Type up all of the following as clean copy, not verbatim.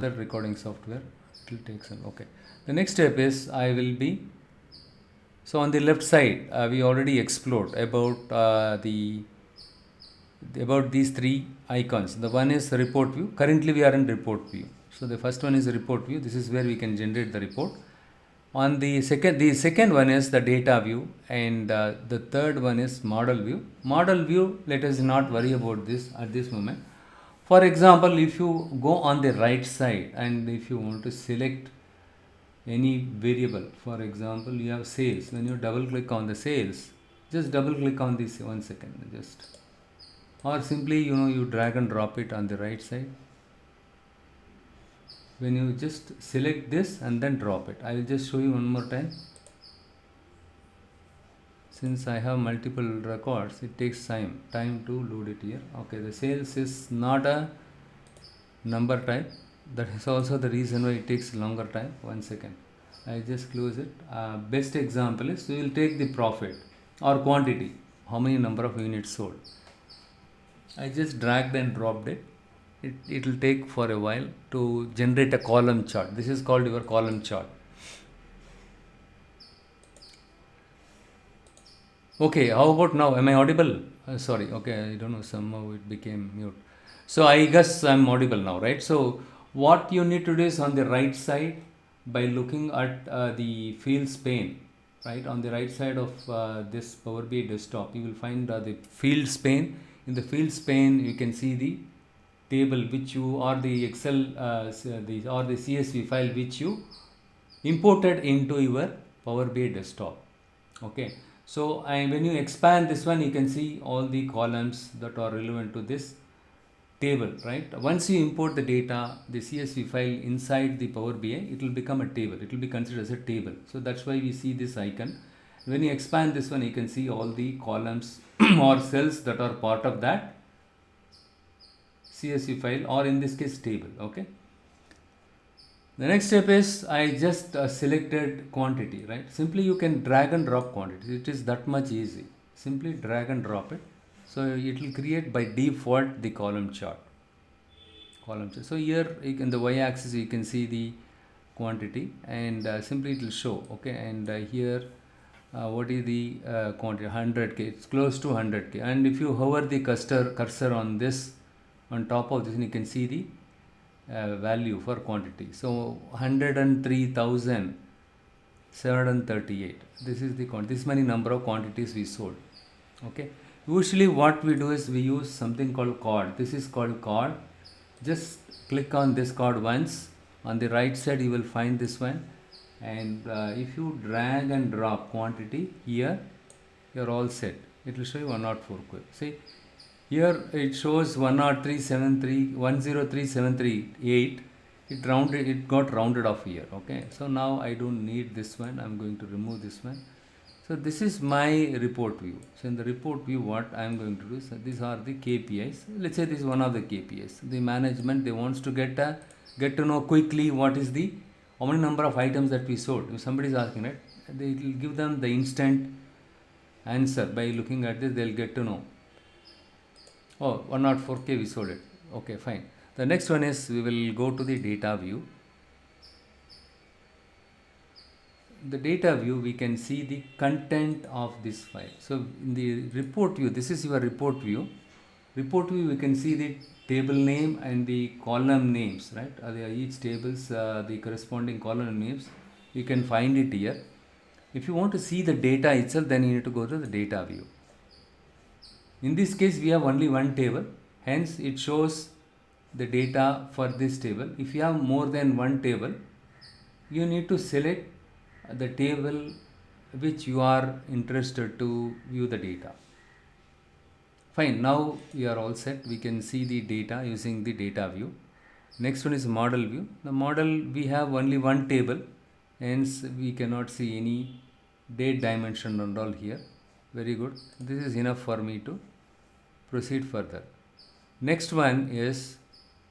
the recording software. It will take some. Okay. The next step is I will be. So on the left side, we already explored about these three icons. The one is report view. Currently we are in report view. So the first one is report view. This is where we can generate the report. On the second one is the data view, and the third one is model view. Model view, let us not worry about this at this moment. For example, if you go on the right side and if you want to select any variable, for example, you have sales. When you double click on the sales, just double click on this 1 second, just, or simply you drag and drop it on the right side. When you just select this and then drop it, I will just show you one more time. Since I have multiple records, it takes time to load it here. Okay, the sales is not a number type. That is also the reason why it takes longer time. 1 second, I just close it. Best example is we will take the profit or quantity, how many number of units sold. I just dragged and dropped it. It will take for a while to generate a column chart. This is called your column chart. Okay, how about now? Am I audible? Sorry, okay, I don't know, somehow it became mute. So I guess I'm audible now, right? So what you need to do is on the right side, by looking at the fields pane, right? On the right side of this Power BI desktop, you will find the fields pane. In the fields pane, you can see the table which you, or the Excel or the CSV file which you imported into your Power BI desktop. Okay, so when you expand this one, you can see all the columns that are relevant to this table, right? Once you import the data, the CSV file inside the Power BI, it will become a table. It will be considered as a table. So that's why we see this icon. When you expand this one, you can see all the columns or cells that are part of that CSV file, or in this case table. Okay. The next step is I just selected quantity, right? Simply you can drag and drop quantity. It is that much easy. Simply drag and drop it. So it will create by default the column chart. So here in the y-axis you can see the quantity, and simply it will show. Okay, and here what is the quantity? 100k. It's close to 100k. And if you hover the cursor on this, on top of this, you can see the value for quantity. So 103,738. This is the quantity. This many number of quantities we sold. Okay. Usually what we do is we use something called card. This is called card. Just click on this card once. On the right side you will find this one, and if you drag and drop quantity here, you're all set. It will show you 104 quick. See, here it shows 103,738. It got rounded off here. Okay, so now I don't need this one. I'm going to remove this one. So this is my report view. So in the report view, what I am going to do, so these are the KPIs. Let's say this is one of the KPIs. The management, they wants to get to know quickly what is the how many number of items that we sold. If somebody is asking, right, they will give them the instant answer by looking at this. They'll get to know. Oh, 104k we sold it. Okay, fine. The next one is we will go to the data view. The data view, we can see the content of this file. So in the report view, this is your report view. Report view, we can see the table name and the column names, right? Each tables, the corresponding column names, you can find it here. If you want to see the data itself, then you need to go to the data view. In this case, we have only one table, hence it shows the data for this table. If you have more than one table, you need to select the table which you are interested to view the data. Fine, now we are all set. We can see the data using the data view. Next one is model view. The model, we have only one table, hence we cannot see any date dimension and all here. Very good. This is enough for me to proceed further. Next one is,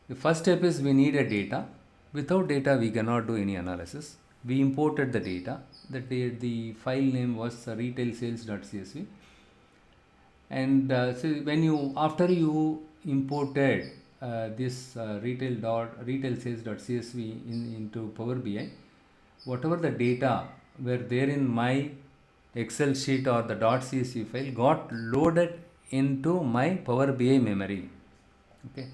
the first step is we need a data. Without data we cannot do any analysis. We imported the data. The file name was retailsales.csv, and so when you, after you imported this retail sales.csv into Power BI, whatever the data were there in my Excel sheet or the .csv file got loaded into my Power BI memory. Okay,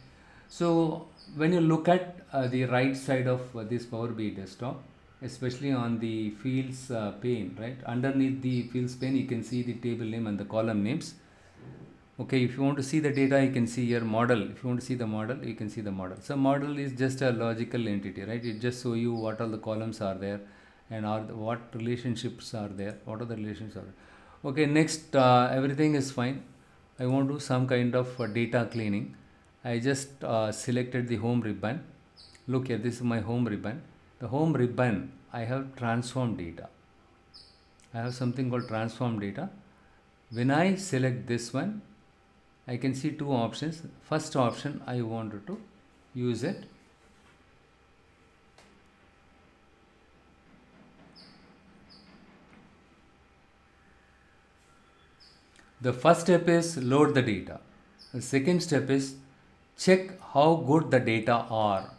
so when you look at the right side of this Power BI desktop, especially on the fields pane, right, underneath the fields pane you can see the table name and the column names. Okay, if you want to see the data, you can see here model. If you want to see the model, you can see the model. So model is just a logical entity, right? It just show you what all the columns are there and what relationships are there, what are the relations are. Okay, next, everything is fine. I want to do some kind of data cleaning. I just selected the home ribbon. Look here, this is my home ribbon. The home ribbon, I have transform data. I have something called transform data. When I select this one, I can see two options. First option, I wanted to use it. The first step is load the data. The second step is check how good the data are.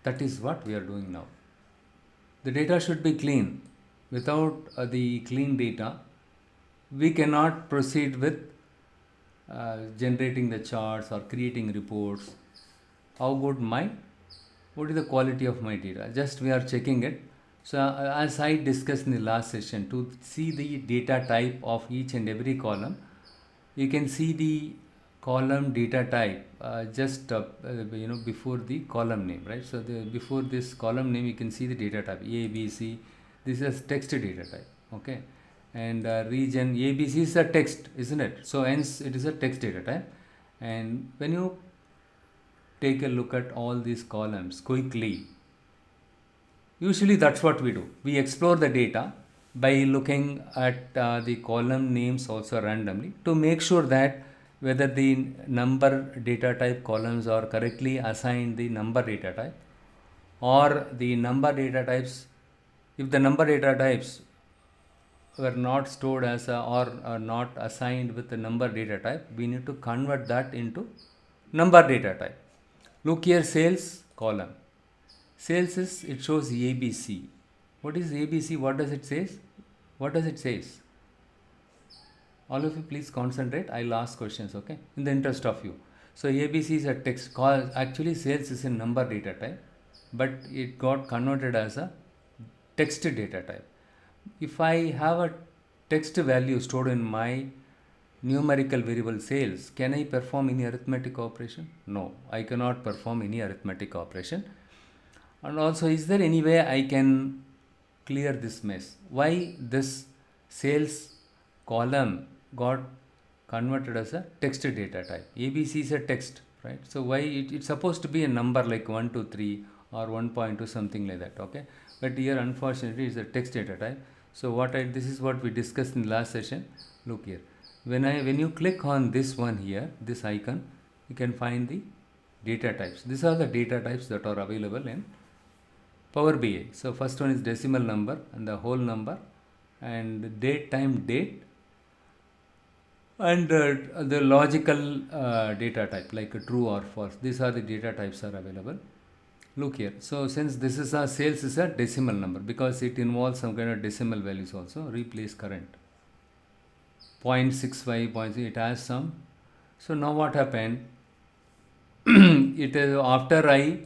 That is what we are doing now. The data should be clean. Without the clean data, we cannot proceed with generating the charts or creating reports. How good what is the quality of my data? Just we are checking it. So as I discussed in the last session, to see the data type of each and every column, you can see the column data type just before the column name, right? So before this column name you can see the data type A, B, C. This is text data type. Okay, and region ABC is a text, isn't it? So hence it is a text data type. And when you take a look at all these columns quickly, usually that's what we do. We explore the data by looking at the column names also randomly to make sure that whether the number data type columns are correctly assigned the number data type, or the number data types, if the number data types were not stored as or are not assigned with the number data type, we need to convert that into number data type. Look here, sales column. Sales is, it shows ABC. What is ABC? What does it say? What does it say? All of you please concentrate. I'll ask questions, okay, in the interest of you. So ABC is a text call. Actually sales is a number data type, but it got converted as a text data type. If I have a text value stored in my numerical variable sales, can I perform any arithmetic operation? No, I cannot perform any arithmetic operation. And also, is there any way I can clear this mess? Why this sales column got converted as a text data type? ABC is a text, right? So why it's supposed to be a number like 1, 2, 3 or 1.2, something like that, okay? But here unfortunately it's a text data type. So this is what we discussed in the last session. Look here, when you click on this one here, this icon, you can find the data types. These are the data types that are available in Power BI. So first one is decimal number and the whole number, and date, time, date, and the logical data type like true or false. These are the data types are available. Look here. So since this is a sales is a decimal number, because it involves some kind of decimal values also. Replace current 0.65, 0.6, it has some. So now what happened? It is after I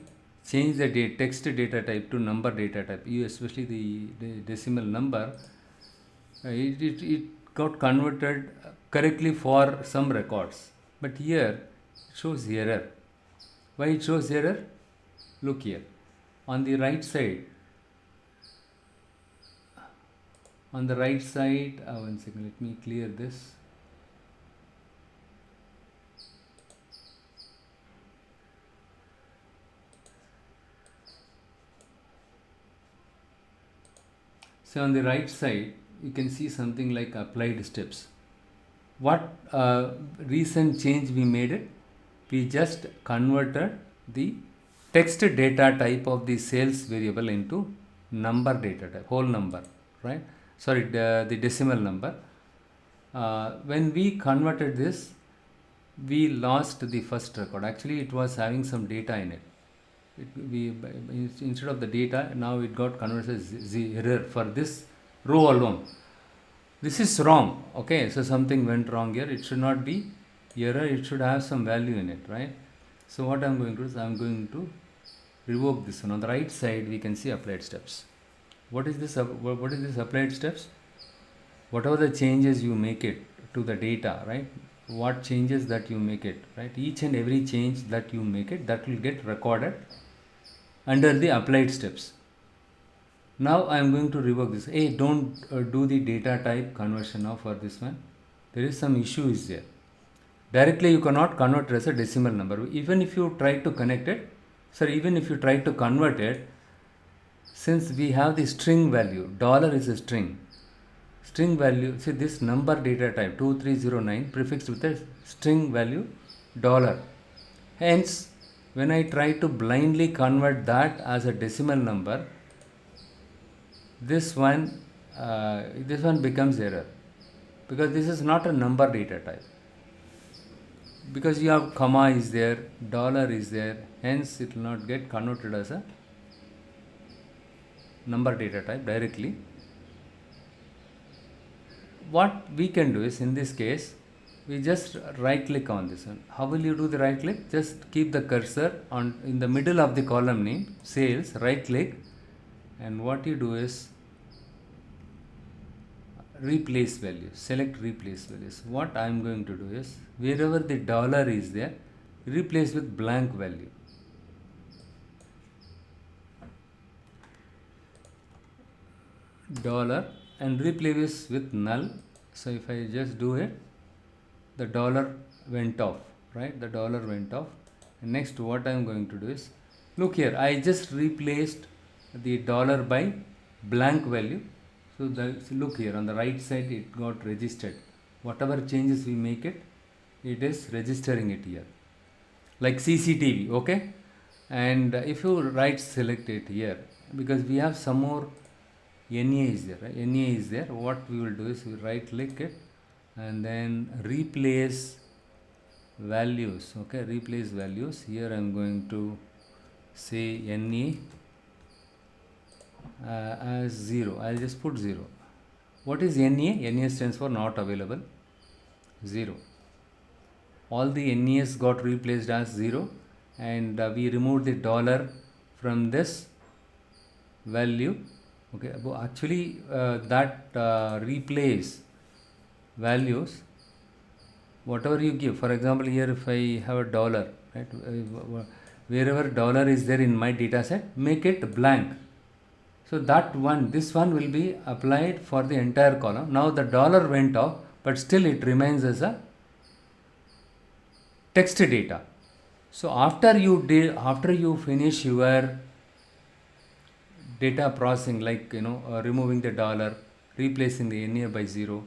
change the text data type to number data type, especially the decimal number, it got converted correctly for some records, but here it shows error. Why it shows error? Look here on the right side. On the right side, one second, let me clear this. So on the right side, you can see something like applied steps. What recent change we made it? We just converted the text data type of the sales variable into number data type, whole number, right? Sorry, the decimal number. When we converted this, we lost the first record. Actually, it was having some data in it. Instead of the data, now it got converted as the error for this row alone. This is wrong. Okay, so something went wrong here. It should not be error. It should have some value in it, right? So what I'm going to do is I'm going to revoke this one. On the right side, we can see applied steps. What is this? What is this applied steps? Whatever the changes you make it to the data, right? What changes that you make it, right? Each and every change that you make it, that will get recorded under the applied steps. Now I am going to revoke this. Hey, don't do the data type conversion now for this one. There is some issue is there. Directly you cannot convert it as a decimal number. Even if you try to connect it, even if you try to convert it, since we have the string value, dollar is a string. String value, see this number data type 2309 prefixed with a string value dollar. Hence, when I try to blindly convert that as a decimal number, this one becomes error, because this is not a number data type. Because you have comma is there, dollar is there, hence it will not get converted as a number data type directly. What we can do is, in this case, we just right click on this one. How will you do the right click? Just keep the cursor on in the middle of the column name, sales, right click, and what you do is replace values, select replace values. What I am going to do is, wherever the dollar is there, replace with blank value. Dollar, and replace with null. So if I just do it, the dollar went off, right? The dollar went off. And next what I am going to do is, look here, I just replaced the dollar by blank value. So look here, on the right side it got registered. Whatever changes we make it, it is registering it here, like CCTV, okay? And if you right select it here, because we have some more NA is there, right? NA is there. What we will do is we right click it and then replace values, okay? Replace values. Here I am going to say NA as 0. I'll just put 0. What is NA? NA stands for not available. 0. All the NAs got replaced as 0, and we removed the dollar from this value. Okay, actually that replace values, whatever you give. For example, here if I have a dollar, right, wherever dollar is there in my data set, make it blank. So that one, this one will be applied for the entire column. Now the dollar went off, but still it remains as a text data. So after you finish your data processing, like removing the dollar, replacing the NA by 0,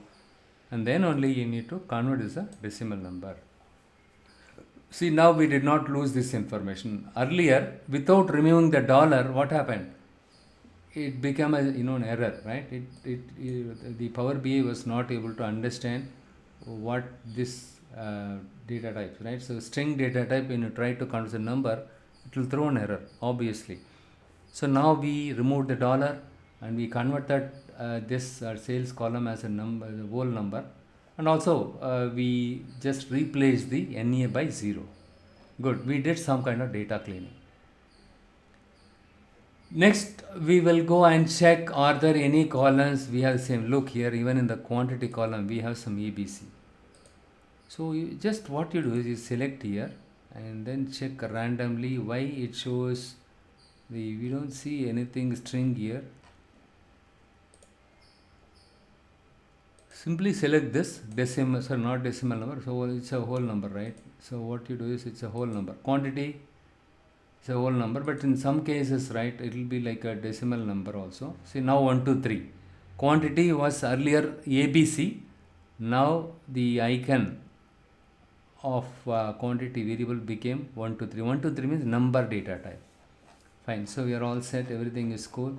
and then only you need to convert as a decimal number. See, now we did not lose this information. Earlier, without removing the dollar, what happened? It became an error, right? The Power BI was not able to understand what this data type, right? So string data type, when you try to convert a number, it will throw an error, obviously. So now we remove the dollar and we convert that this sales column as a number, the whole number, and also we just replace the NA by 0. Good, we did some kind of data cleaning. Next, we will go and check, are there any columns we have the same. Look here, even in the quantity column we have some ABC. So just what you do is you select here and then check randomly why it shows we don't see anything string here. Simply select this decimal, not decimal number, so it's a whole number, right? So what you do is, it's a whole number. Quantity is a whole number, but in some cases, right, it will be like a decimal number also. See, now 1, 2, 3. Quantity was earlier ABC. Now the icon of quantity variable became 1, 2, 3. 1, 2, 3 means number data type. Fine, so we are all set, everything is cool.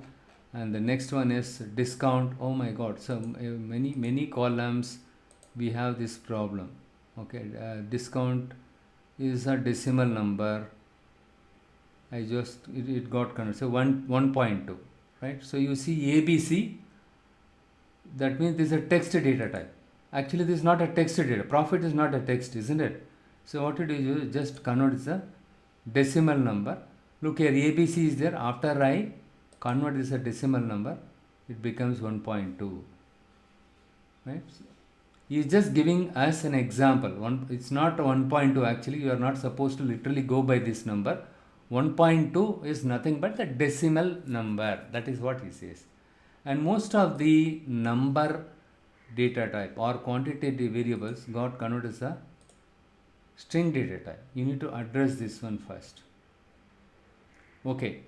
And the next one is discount. Oh my god, so many columns we have this problem. Okay, discount is a decimal number. It got converted. So 1.2, right? So you see ABC, that means this is a text data type. Actually, this is not a text data. Profit is not a text, isn't it? So what you do is just convert is a decimal number. Look here, ABC is there. After I convert this a decimal number, it becomes 1.2. Right? He is just giving us an example. It's not 1.2. Actually, you are not supposed to literally go by this number. 1.2 is nothing but the decimal number. That is what he says. And most of the number data type or quantitative variables got converted as a string data type. You need to address this one first. Okay,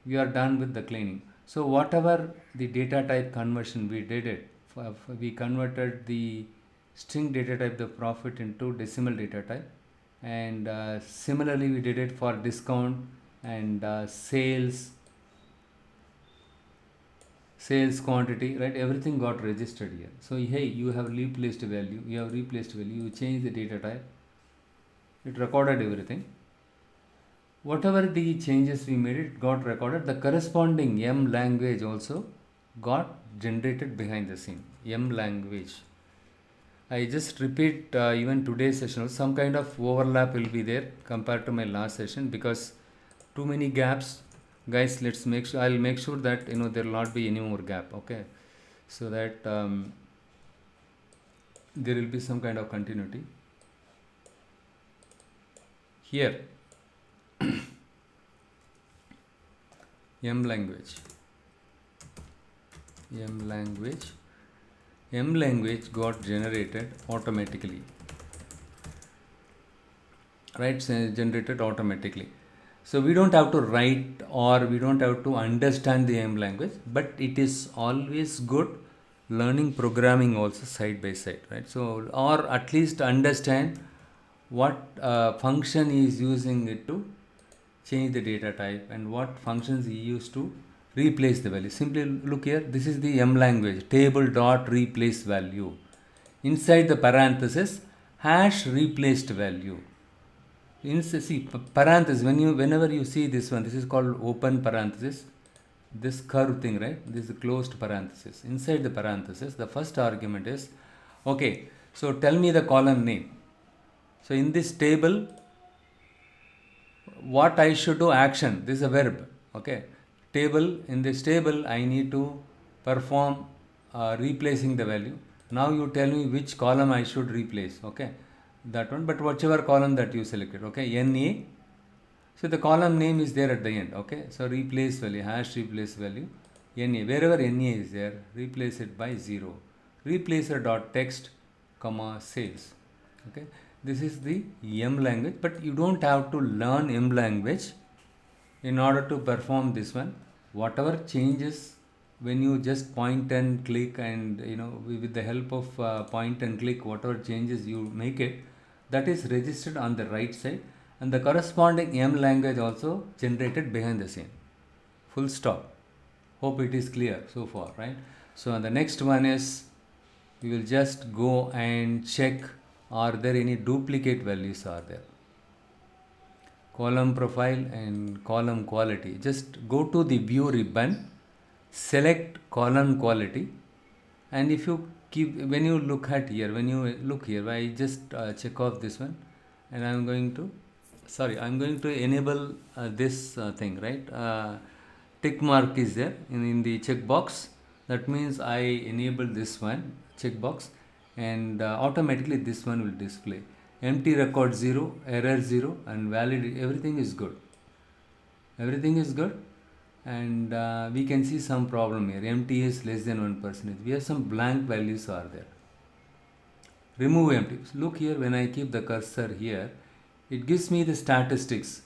we are done with the cleaning. So whatever the data type conversion we did it, we converted the string data type, the profit, into decimal data type, and similarly we did it for discount and sales quantity, right? Everything got registered here. So hey, you have replaced value, you change the data type, it recorded everything. Whatever the changes we made, it got recorded. The corresponding M language also got generated behind the scene. M language. I just repeat even today's session, some kind of overlap will be there compared to my last session, because too many gaps. Guys, let's make sure, I'll make sure that there will not be any more gap, okay, so that there will be some kind of continuity here. M language got generated automatically, right? So generated automatically. So we don't have to write or we don't have to understand the M language, but it is always good learning programming also side by side, right? So, or at least understand what function he is using it to change the data type and what functions he used to replace the value. Simply look here, this is the M language, table dot replace value. Inside the parenthesis, hash replaced value. See, parenthesis, whenever you see this one, this is called open parenthesis, this curve thing, right? This is closed parenthesis. Inside the parenthesis, the first argument is, okay, so tell me the column name. So in this table, what I should do, action, this is a verb, okay. Table, in this table, I need to perform replacing the value. Now you tell me which column I should replace, okay. That one, but whichever column that you selected, okay, NA. So the column name is there at the end, okay. So replace value, hash replace value, NA. Wherever NA is there, replace it by 0. Replacer dot text, comma, sales, okay. This is the M language, but you don't have to learn M language in order to perform this one. Whatever changes, when you just point and click and with the help of point and click, whatever changes you make it, that is registered on the right side, and the corresponding M language also generated behind the scene. Full stop. Hope it is clear so far, right? So the next one is, we will just go and check, are there any duplicate values are there. Column profile and column quality. Just go to the view ribbon, select column quality, and if you when you look here, I just check off this one, and I'm going to enable this thing, right? Tick mark is there in the checkbox. That means I enable this one checkbox, and automatically this one will display. Empty record 0, error 0, and valid, everything is good. And we can see some problem here. Empty is less than 1%. We have some blank values are there. Remove empty. Look here, when I keep the cursor here, it gives me the statistics.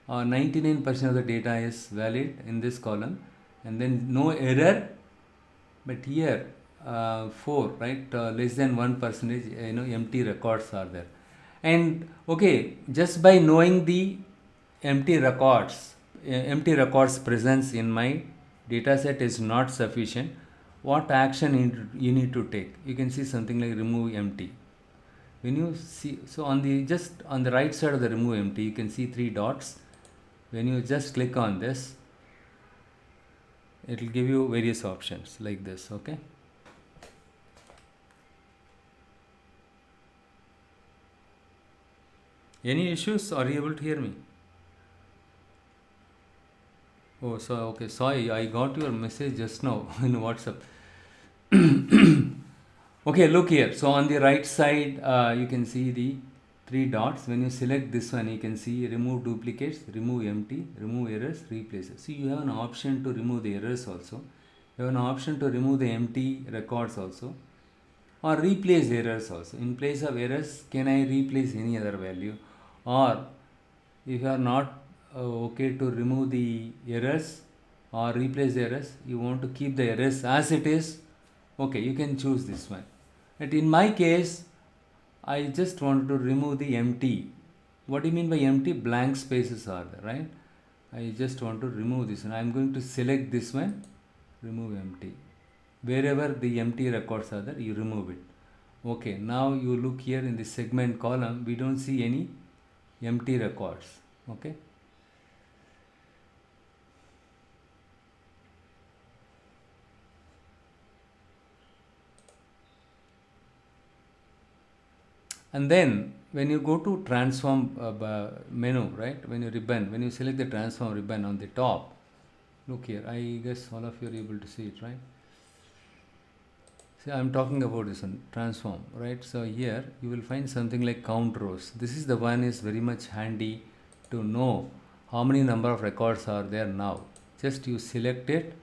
99% of the data is valid in this column, and then no error, but here 4, right? Less than 1%, empty records are there. And okay, just by knowing the empty records presence in my data set is not sufficient. What action you need to take? You can see something like remove empty. When you see, so on the just on the right side of the remove empty, you can see three dots. When you just click on this, it will give you various options like this. Okay. Any issues? Are you able to hear me? Oh, so okay. Sorry, I got your message just now in WhatsApp. Okay, look here. So on the right side, you can see the three dots. When you select this one, you can see remove duplicates, remove empty, remove errors, replace. See, you have an option to remove the errors also. You have an option to remove the empty records also, or replace errors also. In place of errors, can I replace any other value? Or if you are not okay to remove the errors or replace the errors, you want to keep the errors as it is, okay, you can choose this one. But in my case, I just want to remove the empty. What do you mean by empty? Blank spaces are there, right? I just want to remove this one. I am going to select this one, remove empty. Wherever the empty records are there, you remove it. Okay, now you look here in the segment column, we don't see any empty records. Okay. And then when you go to transform menu, right, when you ribbon, when you select the transform ribbon on the top, look here, I guess all of you are able to see it, right? See, I'm talking about this one, transform, right? So here you will find something like count rows. This is the one is very much handy to know how many number of records are there now. Just you select it,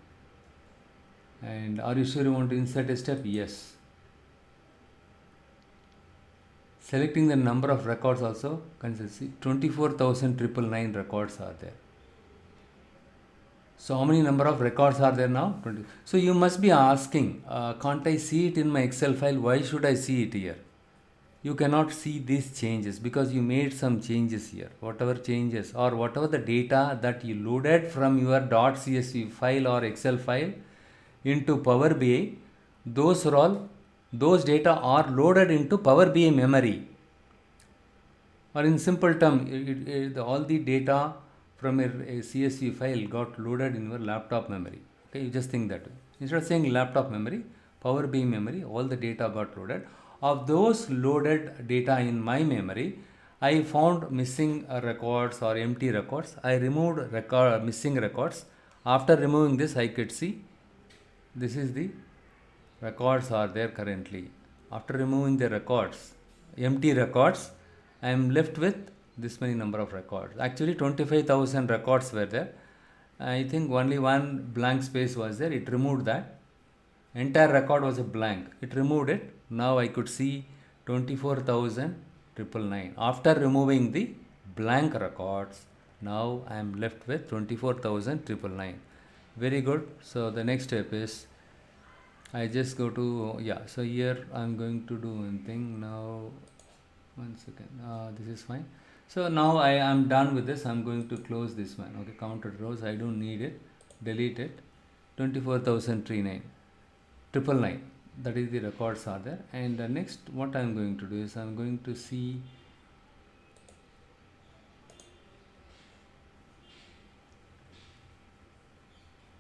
and are you sure you want to insert a step? Yes. Selecting the number of records also, consistency 24,999 records are there. So how many number of records are there now? 20. So you must be asking, can't I see it in my Excel file? Why should I see it here? You cannot see these changes because you made some changes here. Whatever changes or whatever the data that you loaded from your .csv file or Excel file into Power BI, those data are loaded into Power BI memory. Or in simple term, all the data from a CSV file got loaded in your laptop memory. Okay, you just think that way. Instead of saying laptop memory, Power BI memory, all the data got loaded. Of those loaded data in my memory, I found missing records or empty records. I removed missing records. After removing this, I could see this is the records are there currently. After removing the records, empty records, I am left with this many number of records. Actually 25,000 records were there. I think only one blank space was there. It removed that. Entire record was a blank. It removed it. Now I could see 24,999. After removing the blank records, now I am left with 24,999. Very good. So the next step is I just go to, yeah, so here I am going to do one thing now. One second, this is fine. So now I am done with this. I'm going to close this one. Okay, counted rows, I don't need it, delete it. 24,399, that is the records are there. And next what I'm going to do is I'm going to see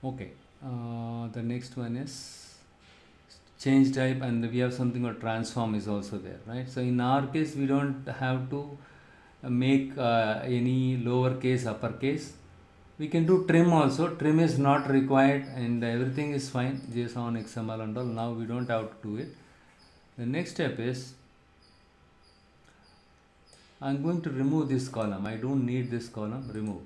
okay, the next one is change type, and we have something called transform is also there, right? So in our case we don't have to make any lowercase uppercase. We can do trim also. Trim is not required and everything is fine, JSON, XML and all. Now we don't have to do it. The next step is I'm going to remove this column. I don't need this column. Remove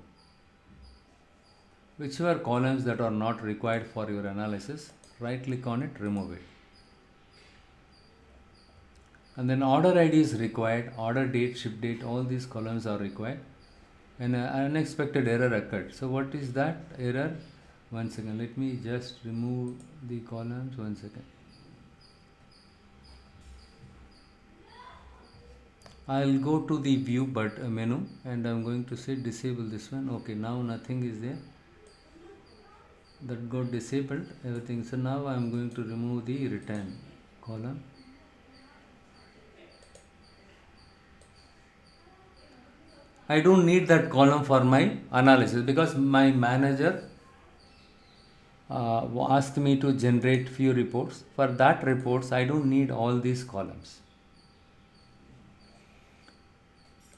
whichever columns that are not required for your analysis. Right click on it, remove it. And then order ID is required, order date, ship date, all these columns are required. And an unexpected error occurred. So what is that error? One second, let me just remove the columns. One second. I'll go to the view but menu and I'm going to say disable this one. Okay, now nothing is there. That got disabled, everything. So now I'm going to remove the return column. I don't need that column for my analysis because my manager asked me to generate few reports. For that reports, I don't need all these columns.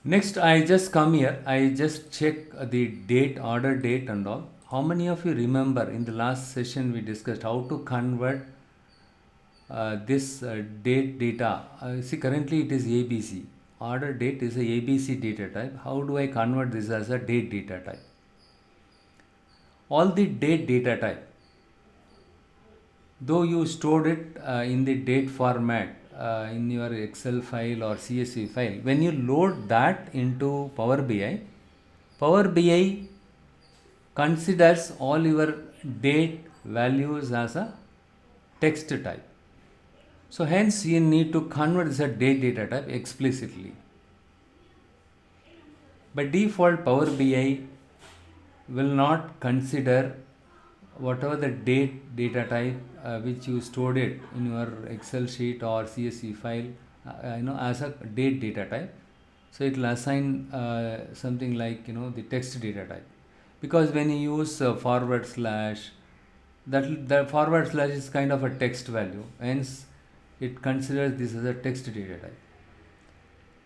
Next, I just come here, I just check the date, order date and all. How many of you remember in the last session we discussed how to convert this date data? See, currently it is ABC. Order date is a ABC data type. How do I convert this as a date data type? All the date data type, though you stored it in the date format in your Excel file or CSV file, when you load that into Power BI, Power BI considers all your date values as a text type. So hence you need to convert this as date data type explicitly. By default, Power BI will not consider whatever the date data type which you stored it in your Excel sheet or CSV file as a date data type. So it will assign something like the text data type, because when you use forward slash, that forward slash is kind of a text value, hence it considers this as a text data type.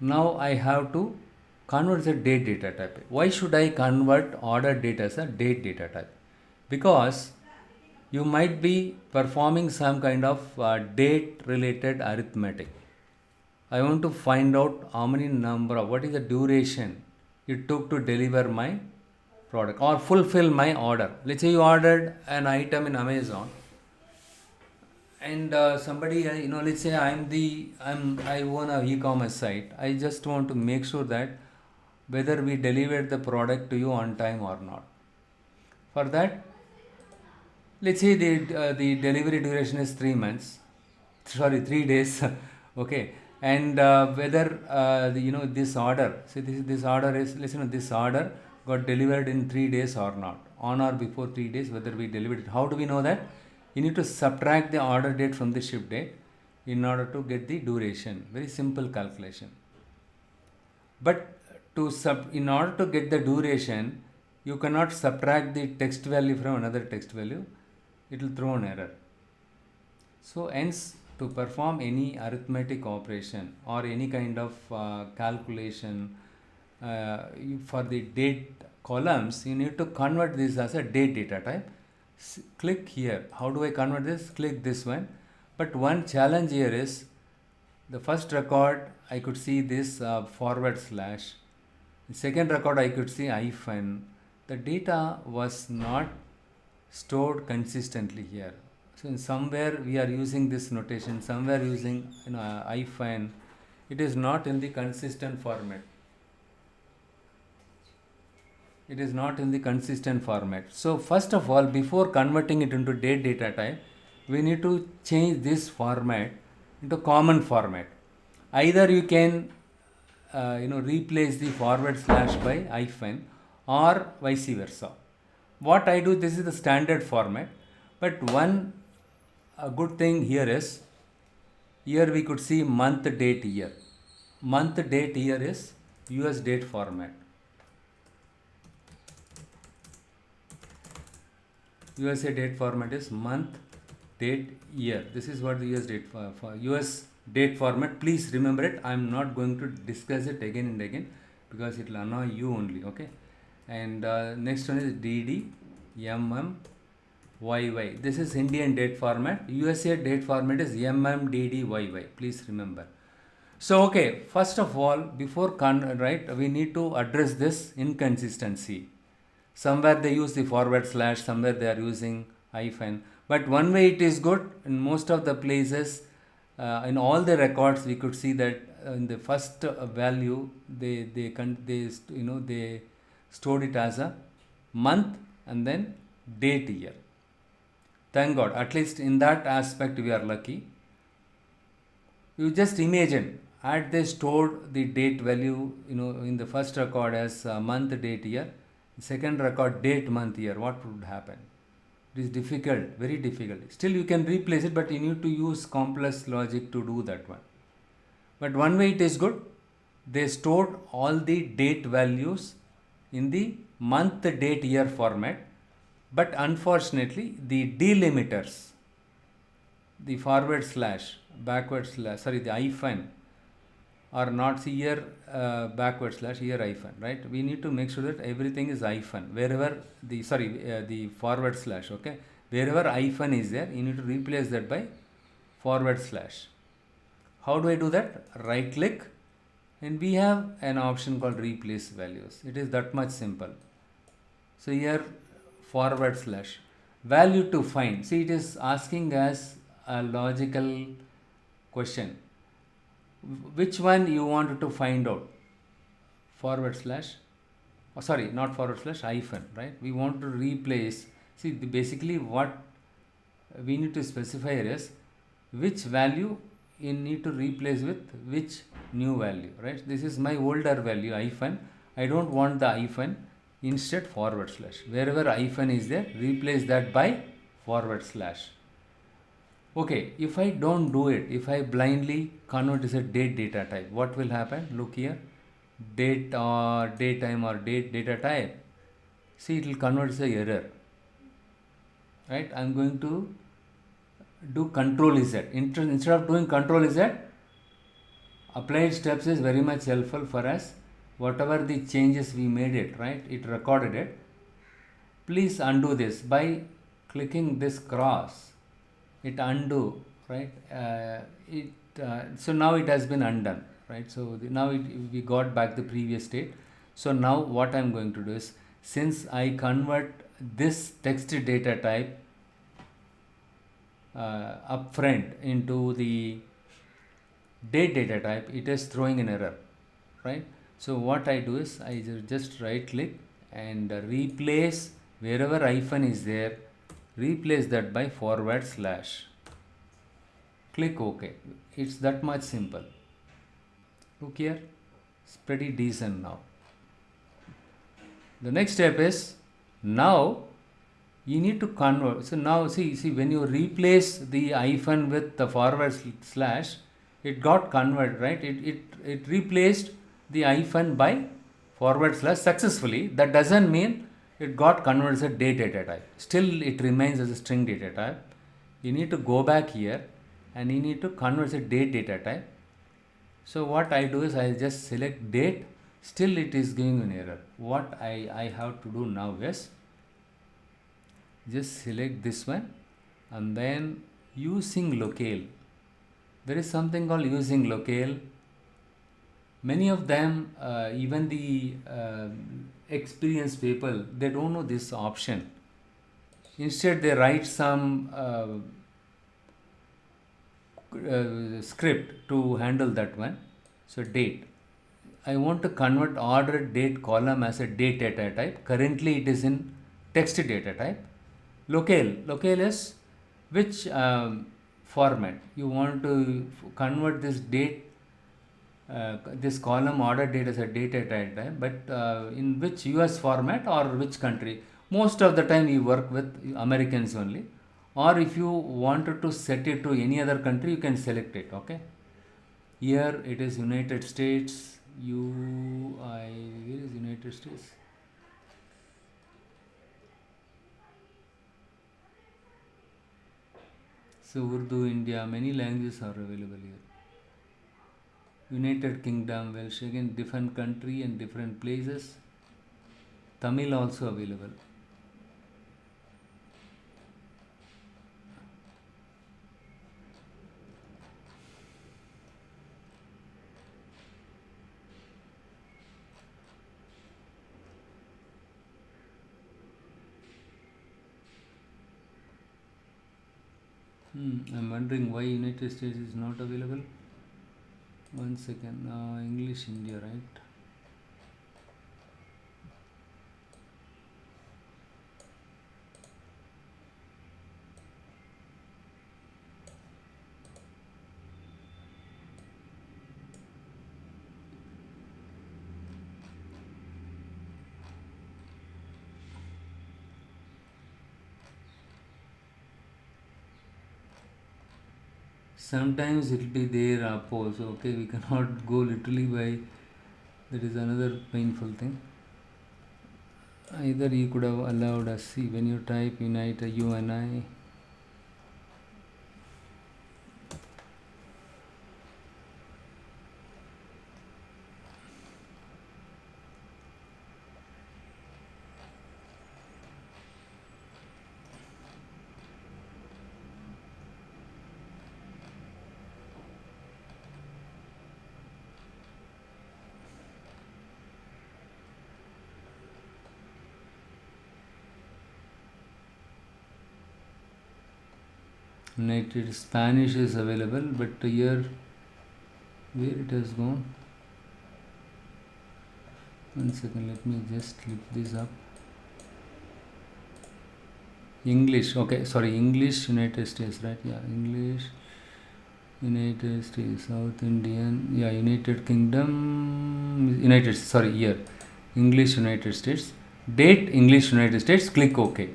Now I have to convert the date data type. Why should I convert order date as a date data type? Because you might be performing some kind of date related arithmetic. I want to find out what is the duration it took to deliver my product or fulfill my order. Let's say you ordered an item in Amazon, and somebody, let's say I own a e-commerce site. I just want to make sure that whether we delivered the product to you on time or not. For that, let's say the delivery duration is 3 days. Okay, and whether this order, say this order is, listen, this order got delivered in 3 days or not, on or before 3 days, whether we delivered it. How do we know that? You need to subtract the order date from the ship date in order to get the duration. Very simple calculation. But in order to get the duration, you cannot subtract the text value from another text value. It will throw an error. So hence, to perform any arithmetic operation or any kind of calculation for the date columns, you need to convert this as a date data type. Click here. How do I convert this? Click this one. But one challenge here is, the first record I could see this forward slash. The second record I could see hyphen. The data was not stored consistently here. So in somewhere we are using this notation, somewhere using hyphen. It is not in the consistent format. It is not in the consistent format. So first of all, before converting it into date data type, we need to change this format into common format. Either you can replace the forward slash by hyphen, or vice versa. What I do, this is the standard format, but one good thing here is, here we could see month, date, year. Month, date, year is US date format. USA date format is month, date, year. This is what the US date for US date format. Please remember it. I am not going to discuss it again and again because it will annoy you only. Okay. And next one is DD, YY. This is Indian date format. USA date format is YY. Please remember. So okay, first of all, before we need to address this inconsistency. Somewhere they use the forward slash, somewhere they are using hyphen. But one way it is good. In most of the places, in all the records, we could see that in the first value they stored it as a month and then date, year. Thank God, at least in that aspect we are lucky. You just imagine, had they stored the date value in the first record as month, date, year, second record date, month, year, what would happen? It is difficult, very difficult. Still you can replace it, but you need to use complex logic to do that one. But one way it is good. they stored all the date values in the month, date, year format, but unfortunately the delimiters, the forward slash, backward slash, sorry, the hyphen are not, see here, backward slash, here hyphen, right? We need to make sure that everything is hyphen wherever the, sorry, the forward slash, okay, wherever hyphen is there, you need to replace that by forward slash. How do I do that? Right click, and we have an option called replace values. It is that much simple. So here, forward slash, value to find. See, it is asking us a logical question. Which one you wanted to find out? Forward slash, oh, sorry, not forward slash, hyphen, right? We want to replace. See, basically what we need to specify is which value you need to replace with which new value, right? This is my older value, hyphen. I don't want the hyphen, instead forward slash. Wherever hyphen is there, replace that by forward slash. Okay, if I don't do it, if I blindly convert as a date data type, what will happen? Look here, date or date time or date data type. See, it will convert as a error, right? I'm going to do control Z. Instead of doing control Z, applied steps is very much helpful for us. Whatever the changes we made it, right? It recorded it. Please undo this by clicking this cross. It undo, right? So now it has been undone, right? So now we got back the previous state. So now what I'm going to do is, since I convert this text data type upfront into the date data type, it is throwing an error, right? So what I do is I just right click and replace wherever hyphen is there, replace that by forward slash. Click OK. It's that much simple. Look here, it's pretty decent now. The next step is, now you need to convert. So now see when you replace the hyphen with the forward slash, it got converted, right? It replaced the hyphen by forward slash successfully. That doesn't mean it got converted as a date data type. Still it remains as a string data type. You need to go back here and you need to convert as a date data type. So what I do is I just select date. Still it is giving an error. What I have to do now is just select this one and then using locale. There is something called using locale. Many of them, even the experienced people, they don't know this option. Instead they write some script to handle that one. So date, I want to convert ordered date column as a date data type. Currently it is in text data type. Locale is which format you want to convert this date, this column order date as a date data type, but in which US format or which country. Most of the time we work with Americans only, or if you wanted to set it to any other country, you can select it. Okay, here it is United States. Where is United States? So Urdu, India, many languages are available here. United Kingdom, Welsh, again different country and different places. Tamil also available. I'm wondering why United States is not available. One second. English India, right? Sometimes it will be there also. Okay, we cannot go literally by That is another painful thing. Either you could have allowed us, see, when you type unite UNI, United Spanish is available, but here where it has gone. One second, let me just lift this up. English, okay, sorry, English United States, right? Yeah, English United States, South Indian, yeah, United Kingdom, United, sorry, here, English United States, date English United States, click OK.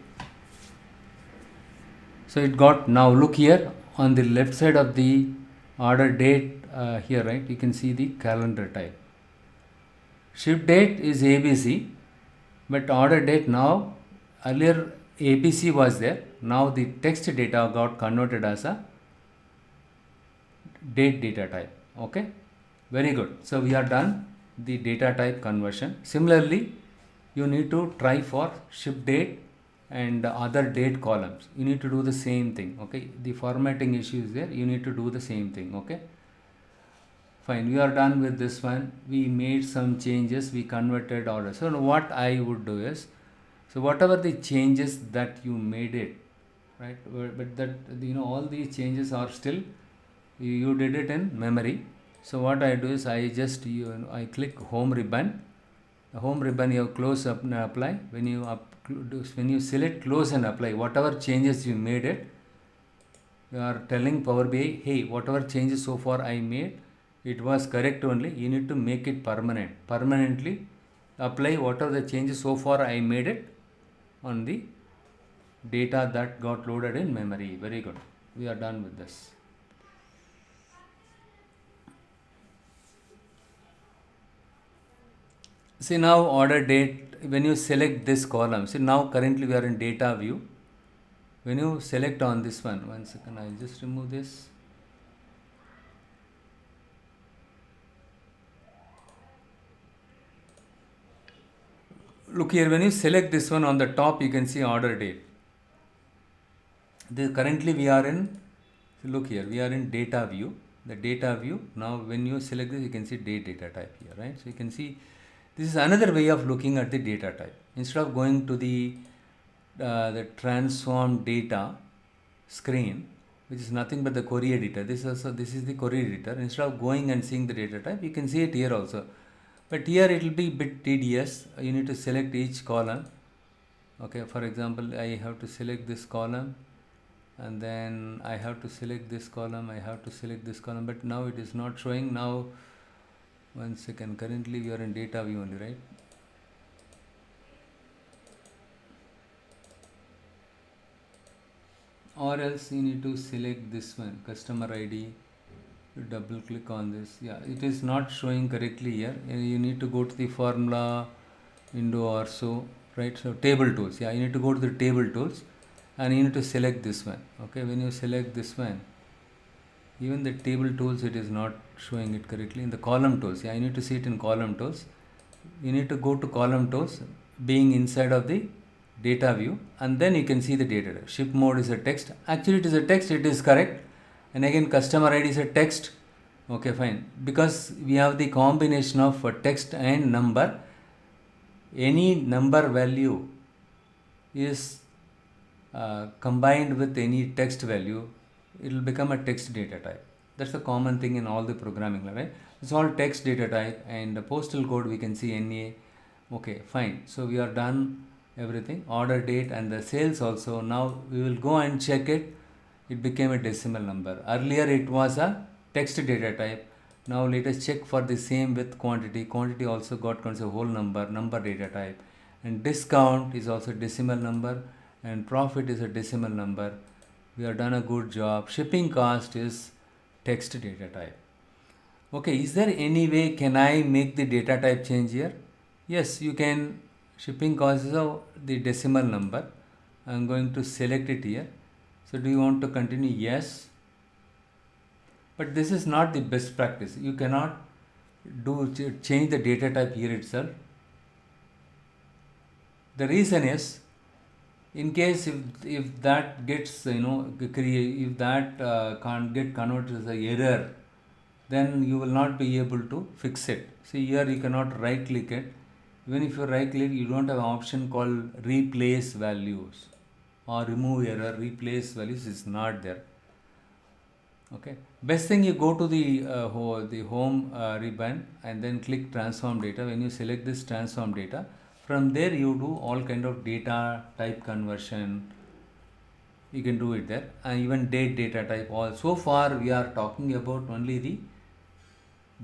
So it got, now look here on the left side of the order date here, right? You can see the calendar type. Ship date is ABC, but order date now, earlier ABC was there, now the text data got converted as a date data type. Okay, very good. So we are done the data type conversion. Similarly, you need to try for ship date and other date columns. You need to do the same thing. Okay, the formatting issue is there, you need to do the same thing. Okay, fine, we are done with this one. We made some changes, we converted order. So what I would do is, so whatever the changes that you made it, right, but that, you know, all these changes are still, you did it in memory. So what I do is I just, I click home ribbon. The home ribbon, you close up and apply. When you select close and apply, whatever changes you made it, you are telling Power BI, hey, whatever changes so far I made, it was correct only. You need to make it permanent. Permanently apply whatever the changes so far I made it on the data that got loaded in memory. Very good. We are done with this. See, now order date, when you select this column, see, now currently we are in data view. When you select on this one second, I'll just remove this. Look here, when you select this one on the top, you can see order date. Currently we are in, look here, we are in data view. The data view, now when you select this, you can see date data type here, right? So you can see, this is another way of looking at the data type. Instead of going to the transform data screen, which is nothing but the query editor. This is the query editor. Instead of going and seeing the data type, you can see it here also. But here it will be a bit tedious. You need to select each column. Okay, for example, I have to select this column, and then I have to select this column, I have to select this column, but now it is not showing. Now, one second, currently we are in data view only, right? Or else you need to select this one, customer ID, you double click on this. Yeah, it is not showing correctly here. You need to go to the formula window or so, right? So table tools, yeah, you need to go to the table tools and you need to select this one. Okay, when you select this one, even the table tools, it is not showing it correctly. In the column tools, yeah, you need to see it in column tools. You need to go to column tools, being inside of the data view, and then you can see the data. Ship mode is a text. Actually it is a text, it is correct. And again, customer ID is a text. Okay, fine. Because we have the combination of text and number, any number value is combined with any text value, it will become a text data type. That's a common thing in all the programming, right? It's all text data type, and the postal code we can see NA. Okay, fine. So we are done everything. Order date and the sales also. Now we will go and check it. It became a decimal number. Earlier it was a text data type. Now let us check for the same with quantity. Quantity also got considered whole number, number data type. And discount is also decimal number, and profit is a decimal number. We have done a good job. Shipping cost is text data type. Okay, is there any way can I make the data type change here? Yes, you can. Shipping cost is the decimal number. I'm going to select it here. So do you want to continue? Yes. But this is not the best practice. You cannot change the data type here itself. The reason is, in case if that gets if that can't get converted as a error, then you will not be able to fix it. See here, you cannot right click it. Even if you right click, you don't have an option called replace values or remove error. Replace values is not there. Okay, best thing, you go to the home ribbon and then click transform data. When you select this transform data, from there you do all kind of data type conversion. You can do it there, and even date data type. All so far we are talking about only the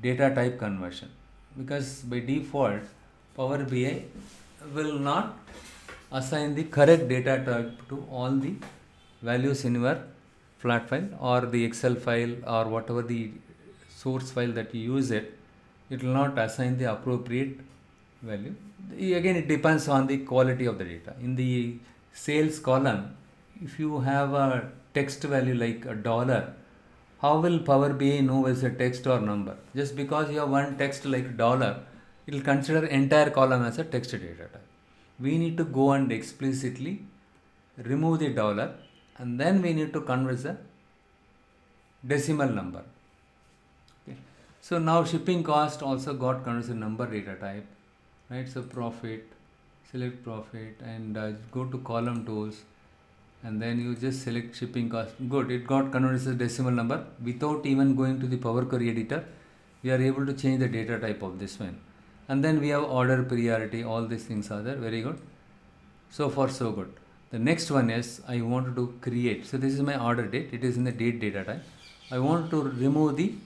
data type conversion, because by default Power BI will not assign the correct data type to all the values in your flat file or the Excel file or whatever the source file that you use it will not assign the appropriate value. Again, it depends on the quality of the data. In the sales column, if you have a text value like $, how will Power BI know whether it's a text or number? Just because you have one text like $, it will consider entire column as a text data type. We need to go and explicitly remove the $, and then we need to convert the decimal number. Okay. So now shipping cost also got converted number data type, right? So profit, select profit, and go to column tools, and then you just select shipping cost. Good, it got converted as a decimal number without even going to the Power Query editor. We are able to change the data type of this one, and then we have order priority. All these things are there. Very good. So far so good. The next one is I want to create. So this is my order date. It is in the date data type. I want to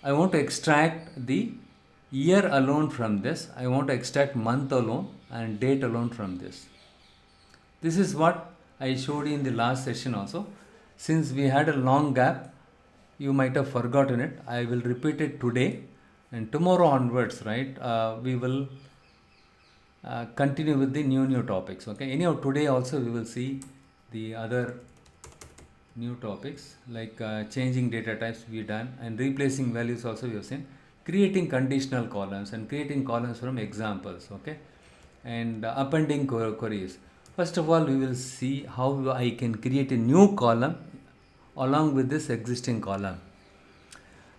I want to extract the year alone from this. I want to extract month alone and date alone from this. This is what I showed you in the last session also. Since we had a long gap, you might have forgotten it. I will repeat it today, and tomorrow onwards, right, we will continue with the new topics. Okay, anyhow, today also we will see the other new topics like changing data types we done, and replacing values also we have seen, creating conditional columns and creating columns from examples. Okay, and appending queries. First of all, we will see how I can create a new column along with this existing column.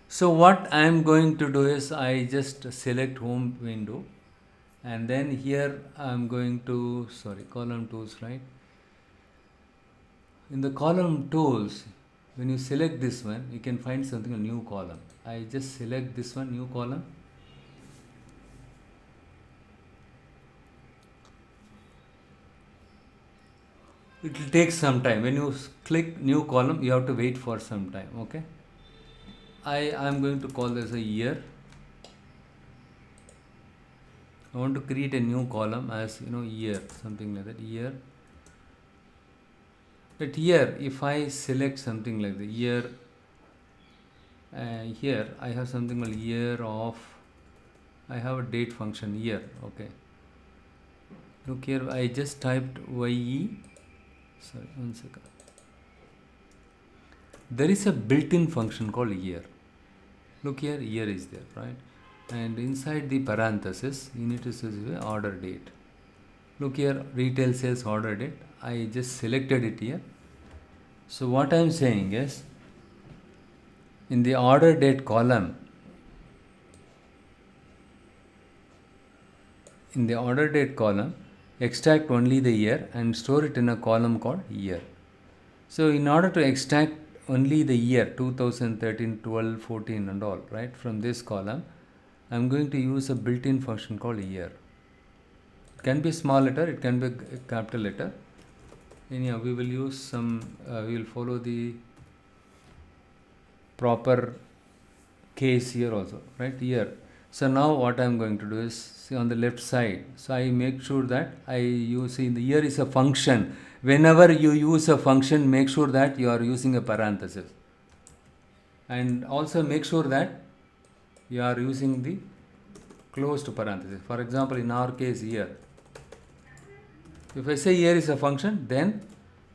So what I am going to do is I just select home window, and then here I am going to column tools, right? In the column tools, when you select this one, you can find something, a new column. I just select this one, new column. It will take some time. When you click new column, you have to wait for some time. Okay, I am going to call this a year. I want to create a new column as year, something like that, year. But here, if I select something like the year, here I have something called year of, I have a date function year. Okay, look here, I just typed YE. Sorry, one second. There is a built-in function called year. Look here, year is there, right? And inside the parenthesis, you need to specify order date. Look here, retail sales order date. I just selected it here. So what I am saying is, in the order date column, extract only the year and store it in a column called year. So in order to extract only the year 2013, 12, 14 and all, right, from this column, I am going to use a built-in function called year. It can be small letter, it can be capital letter. Anyhow, we will use some, we will follow the proper case here also, right, year. So now what I am going to do is, see on the left side, so I make sure that I use, in the year is a function. Whenever you use a function, make sure that you are using a parenthesis, and also make sure that you are using the closed parenthesis. For example, in our case year, if I say year is a function, then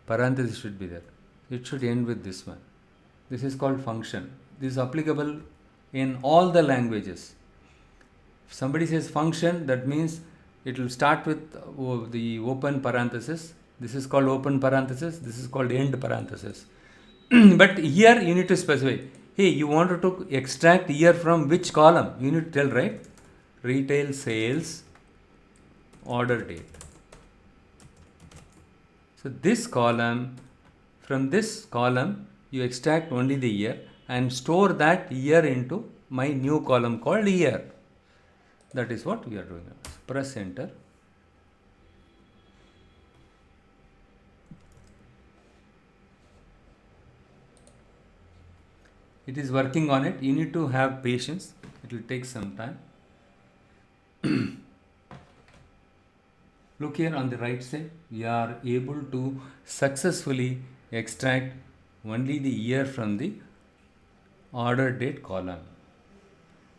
parenthesis should be there. It should end with this one. This is called function. This is applicable in all the languages. If somebody says function, that means it will start with the open parenthesis. This is called open parenthesis. This is called end parenthesis. But here you need to specify, hey, you wanted to extract year from which column? You need to tell, right? Retail sales order date. So this column, from this column, you extract only the year and store that year into my new column called year. That is what we are doing. Press enter. It is working on it. You need to have patience. It will take some time. Look here on the right side. We are able to successfully extract only the year from the order date column.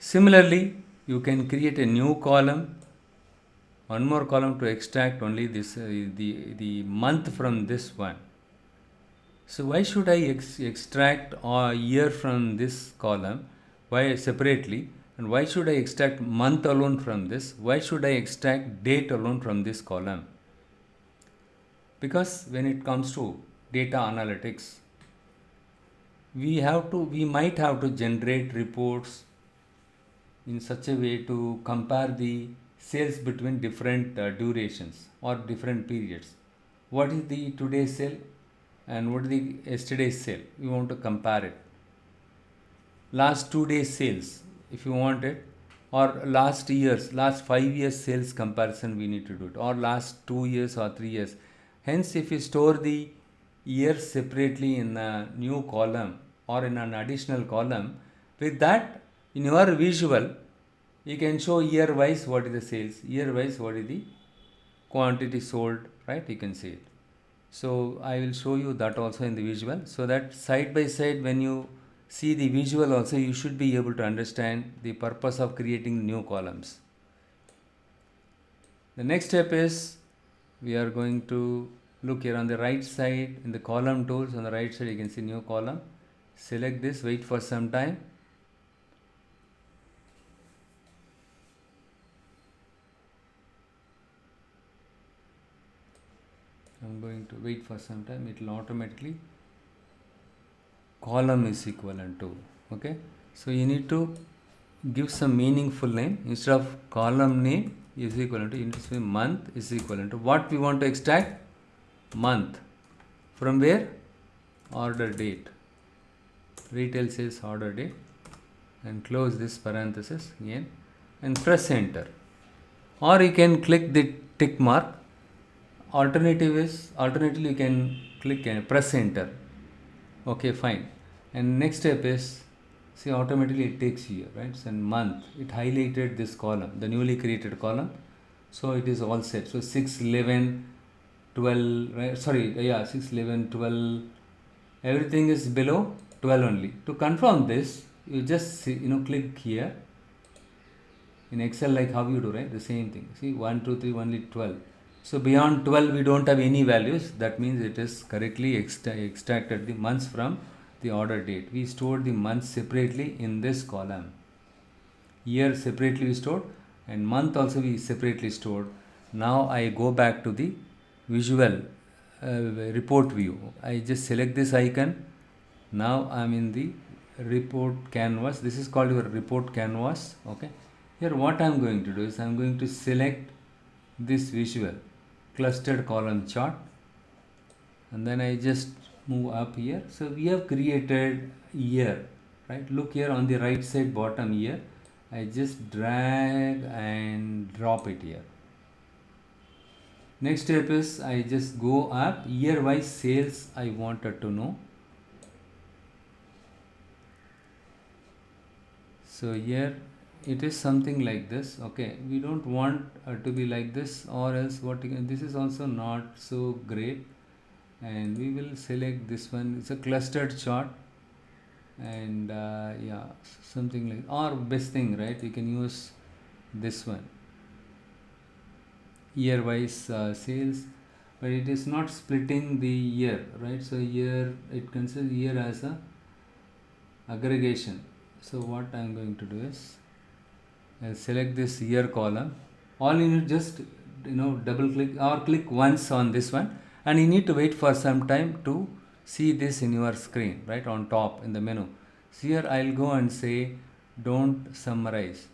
Similarly, you can create a new column, one more column to extract only this the month from this one. So why should I extract a year from this column? Why separately? And why should I extract month alone from this? Why should I extract date alone from this column? Because when it comes to data analytics, we might have to generate reports in such a way to compare the sales between different durations or different periods. What is the today's sale and what is the yesterday's sale? We want to compare it. Last 2 days sales, if you want it, or last 5 years sales comparison, we need to do it, or last 2 years or 3 years. Hence, if you store the years separately in a new column or in an additional column, with that in your visual, you can show year wise what is the sales, year wise what is the quantity sold, right? You can see it. So I will show you that also in the visual, so that side by side when you see the visual also, you should be able to understand the purpose of creating new columns. The next step is we are going to look here on the right side in the column tools. On the right side you can see new column. Select this, wait for some time. I'm going to wait for some time. It will automatically column is equivalent to, okay. So you need to give some meaningful name. Instead of column name is equivalent to, you need to say month is equivalent to what we want to extract, month. From where? Order date, retail sales order date, and close this parenthesis again and press enter. Or you can click the tick mark. Alternatively you can click and press enter. Okay, fine. And next step is, see, automatically it takes year, right? So month, it highlighted this column, the newly created column. So it is all set. So 6, 11, 12, right? Sorry, yeah, 6, 11, 12, everything is below 12 only. To confirm this, you just see, click here. In Excel, like how you do, right? The same thing. See, 1, 2, 3, only 12. So beyond 12 we don't have any values. That means it is correctly extracted the months from the order date. We stored the months separately in this column. Year separately we stored and month also we separately stored. Now I go back to the visual report view. I just select this icon. Now I am in the report canvas. This is called your report canvas. Okay. Here what I am going to do is I am going to select this visual clustered column chart, and then I just move up here. So we have created year, right? Look here on the right side bottom here. I just drag and drop it here. Next step is I just go up, year wise sales I wanted to know. So here it is something like this. Okay, we don't want to be like this, or else this is also not so great, and we will select this one. It's a clustered chart. and yeah, something like, or best thing, right, you can use this one, year wise sales, but it is not splitting the year, right? So year, it considers year as a aggregation. So what I am going to do is, I'll select this year column. All you need, just double click or click once on this one, and you need to wait for some time to see this in your screen, right, on top in the menu. So here I'll go and say don't summarize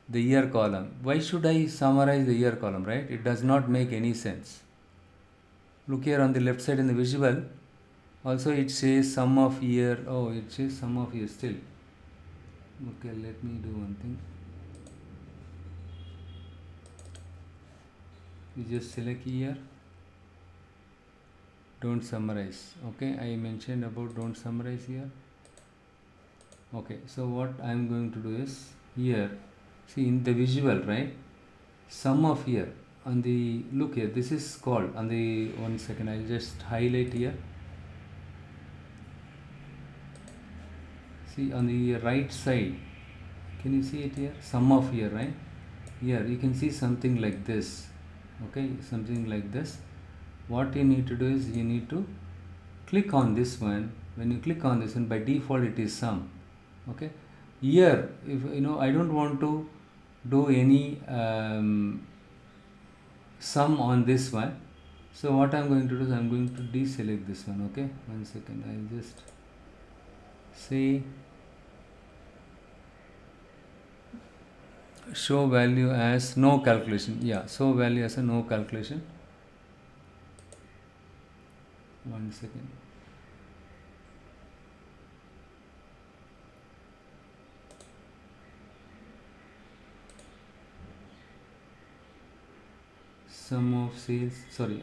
the year column. Why should I summarize the year column, right? It does not make any sense. Look here on the left side in the visual, also it says sum of year. Oh, it says sum of year still. Okay, let me do one thing. You just select year, don't summarize. Okay, I mentioned about don't summarize here. Okay, so what I am going to do is, here, see in the visual, right, sum of year on the, look here, this is called on the, one second, I'll just highlight here. See on the right side, can you see it here, sum of year, right? Here you can see something like this. Okay, something like this. What you need to do is, you need to click on this one. When you click on this one, by default it is sum. Okay, here, if I don't want to do any sum on this one, so what I'm going to do is, I'm going to deselect this one. Okay, one second, I'll just say show value as no calculation. Yeah, show value as a no calculation. One second. Sum of sales, sorry,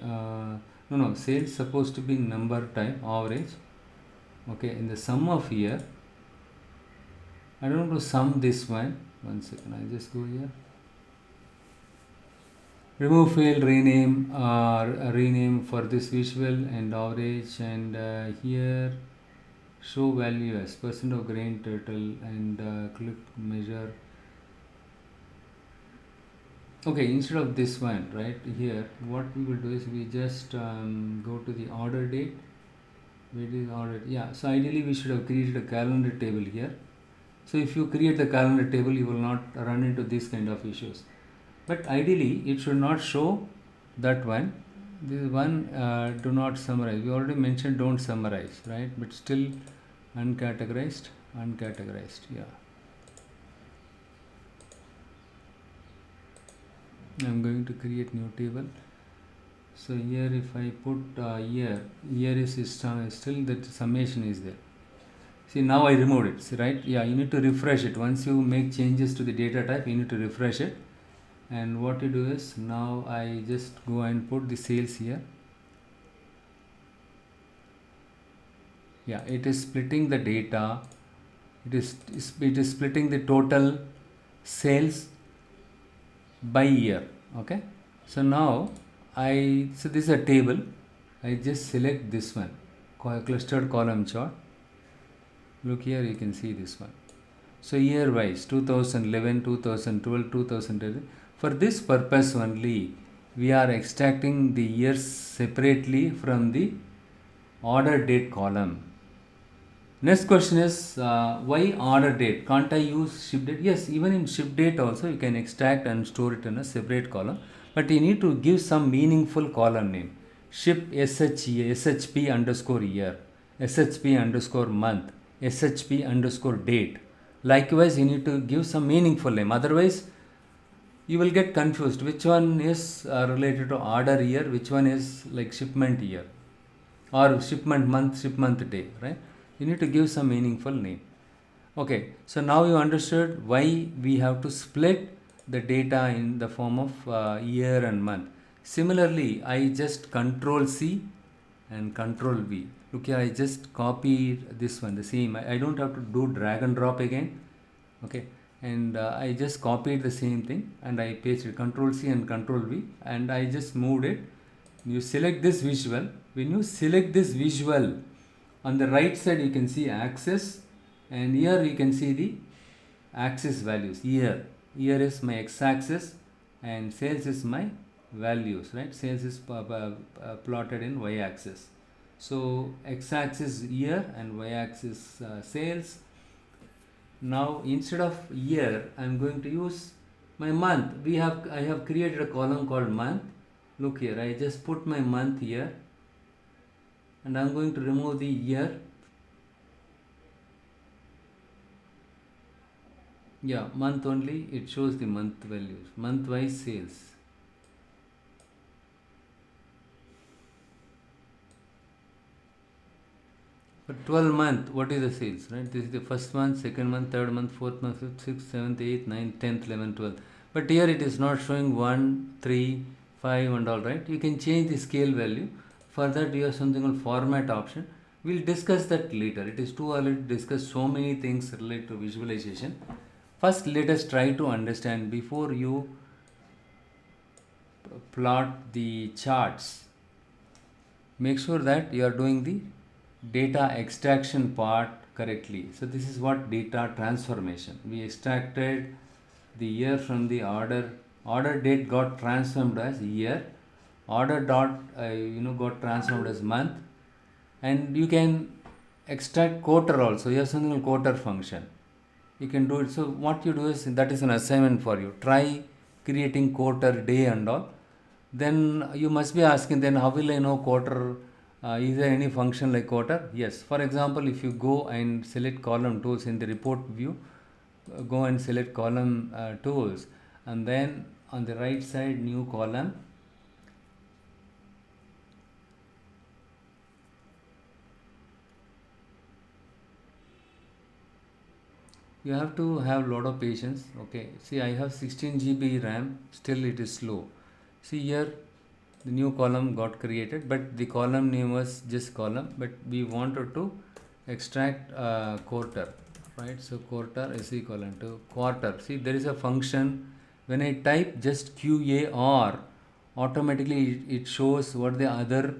no, sales supposed to be number type average. Okay, in the sum of year, I don't want to sum this one. One second, I'll just go here. Remove field, rename, rename for this visual and average, and here show value as percent of grain total, and click measure. Okay, instead of this one, right, here what we will do is, we just go to the order date. Where is order? Yeah, so ideally we should have created a calendar table here. So if you create the calendar table, you will not run into this kind of issues. But ideally it should not show that one. This one, do not summarize. We already mentioned don't summarize, right? But still uncategorized, yeah. I'm going to create new table. So here if I put year is still that summation is there. See, now I removed it. See, right? Yeah, you need to refresh it. Once you make changes to the data type, you need to refresh it. And what you do is, now I just go and put the sales here. Yeah, it is splitting the data. It is splitting the total sales by year. Okay, so now so this is a table. I just select this one, clustered column chart. Look here, you can see this one. So year wise, 2011, 2012, 2013. For this purpose only, we are extracting the years separately from the order date column. Next question is, why order date? Can't I use ship date? Yes, even in ship date also you can extract and store it in a separate column, but you need to give some meaningful column name. Ship SHP underscore year, SHP underscore month, SHP underscore date. Likewise, you need to give some meaningful name. Otherwise, you will get confused. Which one is related to order year? Which one is like shipment year? Or shipment month, shipment day, right? You need to give some meaningful name. Okay, so now you understood why we have to split the data in the form of year and month. Similarly, I just Control C and Control V. Look here, I just copied this one, the same. I don't have to do drag and drop again. Okay, and I just copied the same thing and I pasted Control C and Control V, and I just moved it. You select this visual. When you select this visual, On the right side you can see axis, and here you can see the axis values. Here is my x-axis and sales is my values, right? Sales is plotted in y-axis. So x-axis year and y-axis sales. Now instead of year I am going to use my month. I have created a column called month. Look here, I just put my month here, and I am going to remove the year. Yeah, month only, it shows the month values, month wise sales. For 12 month, what is the sales, right? This is the first month, second month, third month, fourth month, fifth, sixth, seventh, eighth, ninth, 10th, 11th, 12th. But here it is not showing 1, 3, 5 and all, right? You can change the scale value. For that you have something called format option. We'll discuss that later. It is too early to discuss so many things related to visualization. First, let us try to understand before you plot the charts. Make sure that you are doing the data extraction part correctly. So this is what data transformation. We extracted the year from the order. Order date got transformed as year. Order dot got transformed as month. And you can extract quarter also. You have something called quarter function. You can do it. So what you do is, that is an assignment for you. Try creating quarter, day and all. Then you must be asking, then how will I know quarter? Is there any function like quarter? Yes. For example, if you go and select column tools in the report view, go and select column tools, and then on the right side, new column. You have to have lot of patience. Okay, see, I have 16 GB RAM, still it is slow. See here, the new column got created, but the column name was just column, but we wanted to extract quarter, right? So quarter is equivalent to quarter. See, there is a function. When I type just QAR, automatically it shows what the other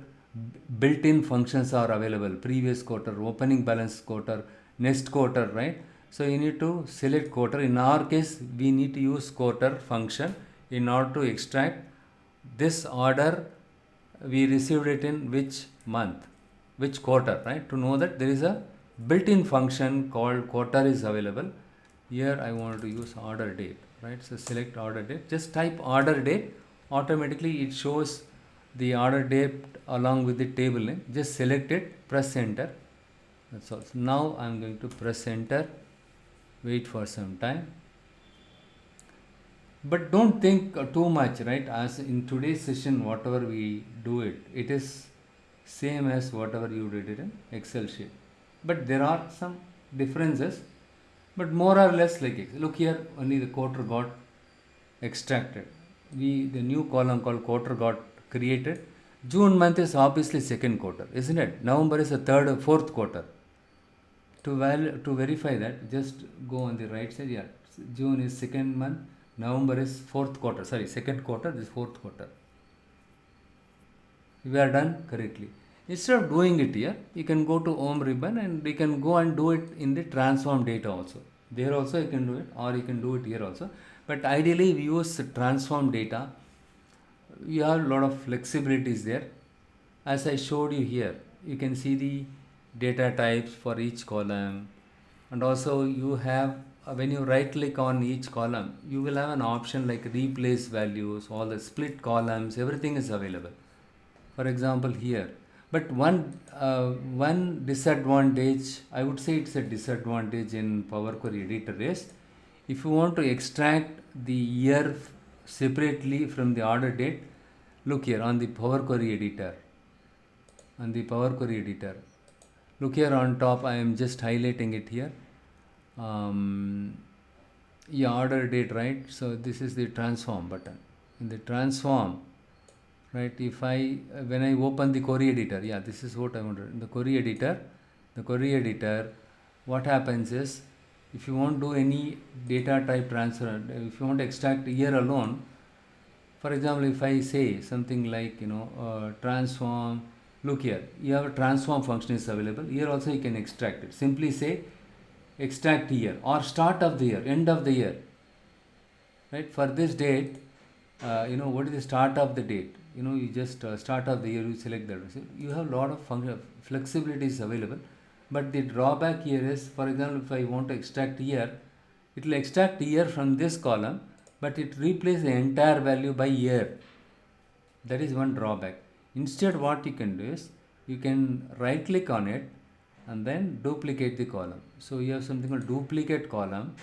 built-in functions are available. Previous quarter, opening balance quarter, next quarter, right? So you need to select quarter. In our case, we need to use quarter function in order to extract this order. We received it in which month, which quarter, right? To know that there is a built-in function called quarter is available. Here I want to use order date, right? So select order date. Just type order date. Automatically it shows the order date along with the table name. Just select it, press enter. That's all. So now I am going to press enter. Wait for some time. But don't think too much, right? As in today's session, whatever we do it is same as whatever you did it in Excel sheet. But there are some differences, but more or less like it. Look here, only the quarter got extracted. The new column called quarter got created. June month is obviously second quarter, isn't it? November is the third or fourth quarter. To verify that, just go on the right side. Yeah, June is second month, November is fourth quarter. Sorry, second quarter, this fourth quarter. We are done correctly. Instead of doing it here, you can go to home ribbon and you can go and do it in the transform data also. There also you can do it, or you can do it here also. But ideally we use transform data. We have a lot of flexibilities there. As I showed you here, you can see the data types for each column, and also you have when you right click on each column, you will have an option like replace values, all the split columns, everything is available. For example here, but one disadvantage, I would say it's a disadvantage in Power Query Editor is, if you want to extract the year separately from the order date, look here on the Power Query Editor. Look here on top, I am just highlighting it here. Yeah, order date, right? So this is the transform button. In the transform, right, when I open the query editor, yeah, this is what I wanted. In the query editor, what happens is, if you want to do any data type transfer, if you want to extract year alone, for example, if I say something like transform Look here, you have a transform function is available. Here also you can extract it. Simply say extract year or start of the year, end of the year. Right? For this date, what is the start of the date? You just start of the year, you select that. So you have a lot of flexibilities available. But the drawback here is, for example, if I want to extract year, it will extract year from this column, but it replaces the entire value by year. That is one drawback. Instead, what you can do is, you can right click on it and then duplicate the column. So you have something called duplicate column.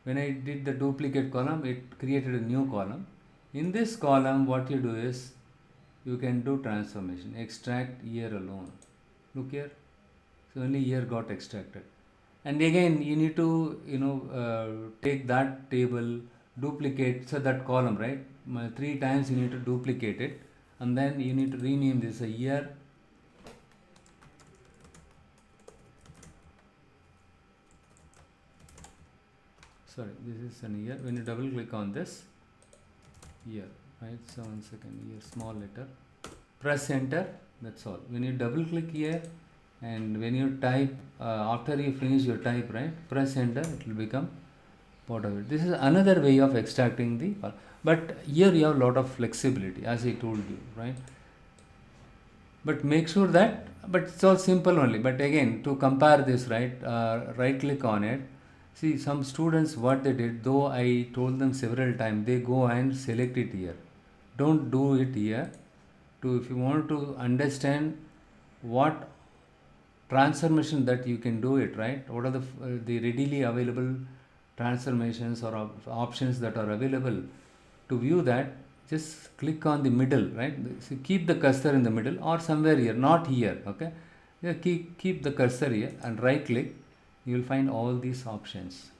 When I did the duplicate column, it created a new column. In this column, what you do is, you can do transformation, extract year alone. Look here, so only year got extracted. And again, you need to take that table, duplicate, so that column, right? 3 times you need to duplicate it, and then you need to rename this a year. Sorry, this is an year. When you double click on this year, right? So 1 second, year, small letter. Press enter. That's all. When you double click here, and when you type, after you finish your type, right? Press enter. It will become part of it. This is another way of extracting the. But here you have a lot of flexibility, as I told you, right? But make sure that. But it's all simple only. But again, to compare this, right? Right click on it. See, some students, what they did, though I told them several times, they go and select it here. Don't do it here. If you want to understand what transformation that you can do it, right? What are the readily available transformations or options that are available? To view that, just click on the middle, right? So keep the cursor in the middle or somewhere here, not here, okay? Yeah, keep the cursor here and right click. You will find all these options.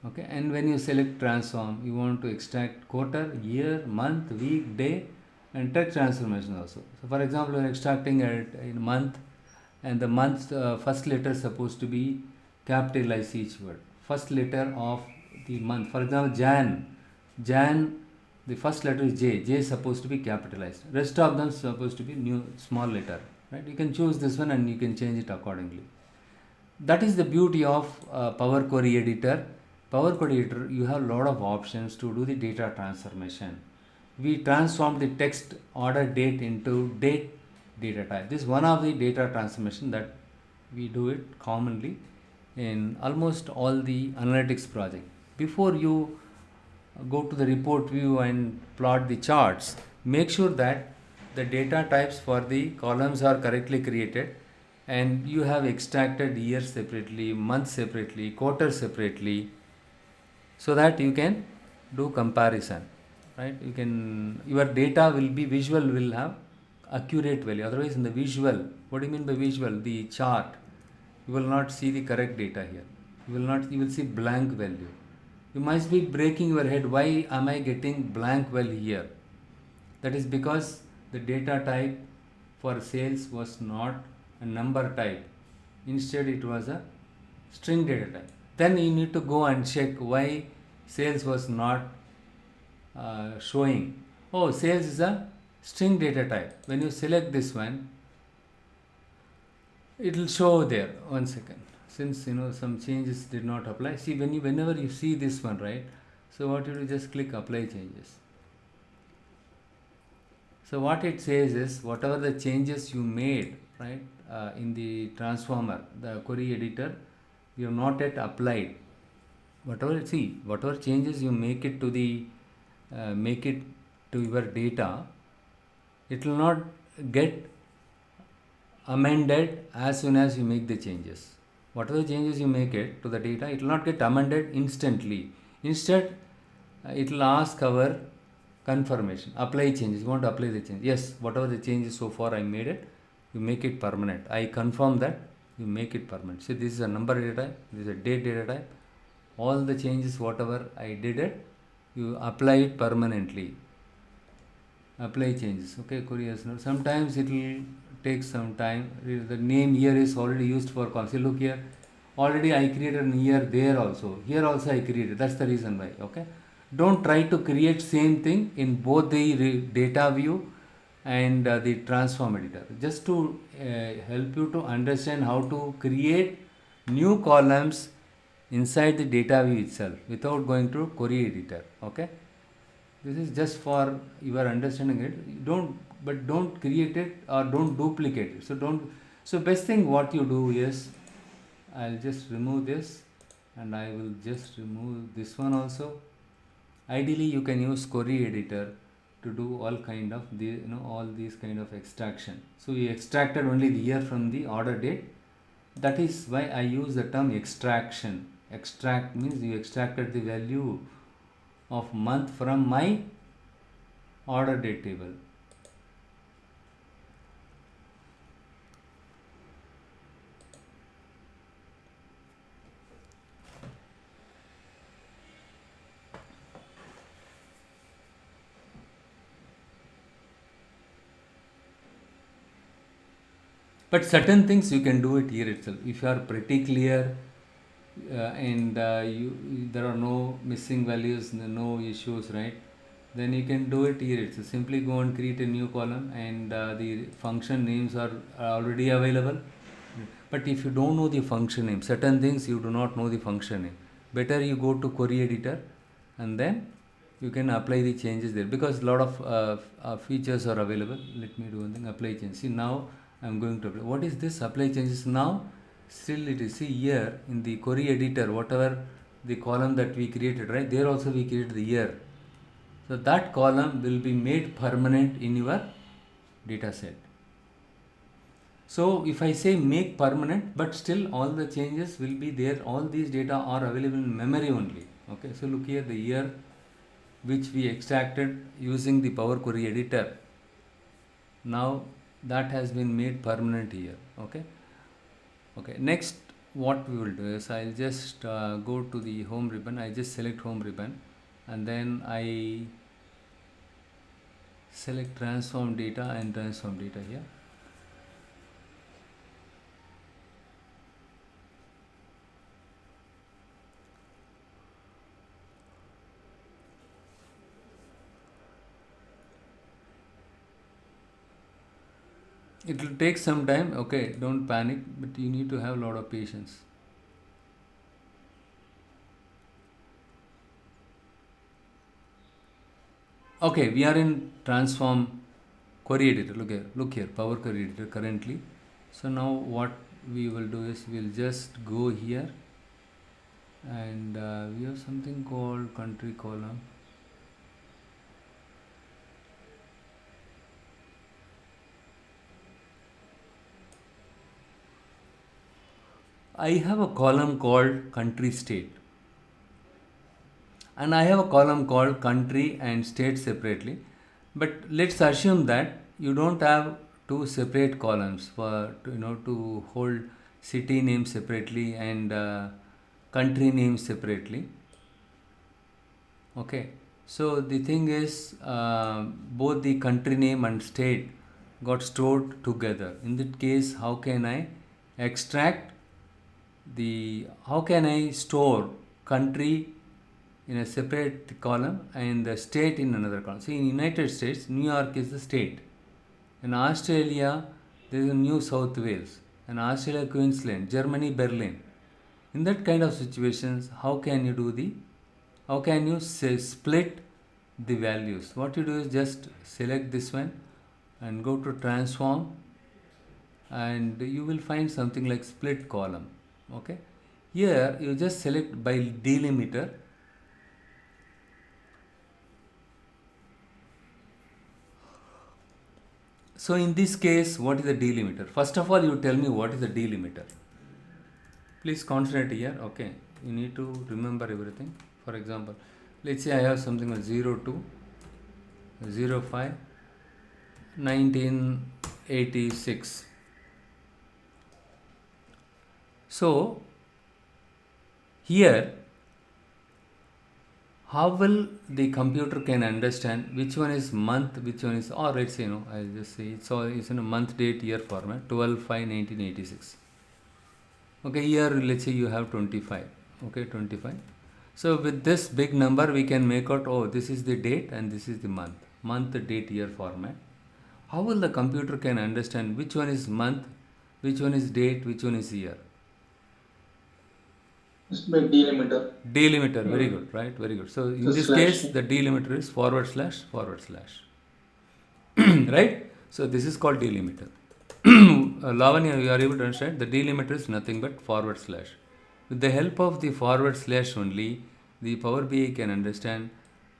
Okay, and when you select transform, you want to extract quarter, year, month, week, day, and text transformation also. So for example, you are extracting it in month, and the month's first letter is supposed to be capitalized each word. First letter of the month. For example, Jan, the first letter is J. J is supposed to be capitalized. Rest of them is supposed to be new small letter. Right? You can choose this one and you can change it accordingly. That is the beauty of Power Query Editor. Power Query Editor, you have a lot of options to do the data transformation. We transform the text order date into date data type. This is one of the data transformation that we do it commonly in almost all the analytics project. Before you go to the report view and plot the charts, make sure that the data types for the columns are correctly created and you have extracted year separately, month separately, quarter separately, so that you can do comparison. Right? Your data will be visual, will have accurate value. Otherwise, in the visual, what do you mean by visual? The chart, you will not see the correct data here. You will see blank value. You must be breaking your head. Why am I getting blank value here? That is because the data type for sales was not a number type. Instead, it was a string data type. Then you need to go and check why sales was not showing. Oh, sales is a string data type. When you select this one, it will show there. 1 second. Since some changes did not apply. See, whenever you see this one, right? So what you do, just click apply changes. So what it says is whatever the changes you made, right, in the transformer, the query editor, you have not yet applied. Whatever changes you make it to your data, it will not get amended as soon as you make the changes. Whatever changes you make it to the data, it will not get amended instantly. Instead, it will ask our confirmation. Apply changes. You want to apply the change. Yes, whatever the changes so far I made it, you make it permanent. I confirm that, you make it permanent. See, this is a number data type, this is a date data type. All the changes, whatever I did it, you apply it permanently. Apply changes. Okay, curious. Sometimes it will take some time. The name here is already used for call. See, look here. Already I created an year there also. Here also I created. That's the reason why. Okay. Don't try to create same thing in both the data view and the transform editor, just to help you to understand how to create new columns inside the data view itself without going to query editor. Okay, this is just for your understanding it. Don't create it or don't duplicate it. So best thing what you do is, I'll just remove this and I will just remove this one also. Ideally you can use query editor to do all kind of all these kind of extraction. So we extracted only the year from the order date. That is why I use the term extraction. Extract means you extracted the value of month from my order date table. But certain things you can do it here itself. If you are pretty clear and there are no missing values, no issues, right? Then you can do it here itself. Simply go and create a new column, and the function names are already available. But if you don't know the function name, certain things you do not know the function name, better you go to query editor and then you can apply the changes there, because a lot of features are available. Let me do one thing, apply change. See, now I'm going to apply. What is this apply changes? Now still it is, see here in the query editor, whatever the column that we created, right, there also we created the year. So that column will be made permanent in your data set. So if I say make permanent, but still all the changes will be there, all these data are available in memory only. Okay, so look here, the year which we extracted using the Power Query editor, now that has been made permanent here. Okay, next what we will do is, I'll just go to the home ribbon. I just select home ribbon and then I select transform data and transform data here. It will take some time. Okay, don't panic, but you need to have a lot of patience. Okay, we are in transform query editor. Look here, Power Query editor currently. So now what we will do is, we'll just go here and we have something called country column. I have a column called country state, and I have a column called country and state separately. But let's assume that you don't have two separate columns for to hold city name separately and country name separately. Okay, so the thing is, both the country name and state got stored together. In that case, how can I store country in a separate column and the state in another column? See, in United States, New York is the state. In Australia, there is New South Wales. In Australia, Queensland. Germany, Berlin. In that kind of situations, how can you split the values? What you do is just select this one and go to transform, and you will find something like split column. Okay, here you just select by delimiter. So in this case, what is the delimiter? First of all, you tell me what is the delimiter. Please concentrate here. Okay, you need to remember everything. For example, let's say I have something like 02 05 1986. So here, how will the computer can understand which one is month, which one is, or let's say, I'll just say it's in a month, date, year format, 12/5/1986. Okay, here let's say you have 25. Okay, 25. So with this big number, we can make out, oh, this is the date and this is the month, date, year format. How will the computer can understand which one is month, which one is date, which one is year? It's by delimiter. Delimiter, very Uh, good, right? Very good. So in the this slash. case, the delimiter is forward slash, forward slash. Right? So this is called delimiter. Lavanya, you are able to understand the delimiter is nothing but forward slash. With the help of the forward slash only, the Power BI can understand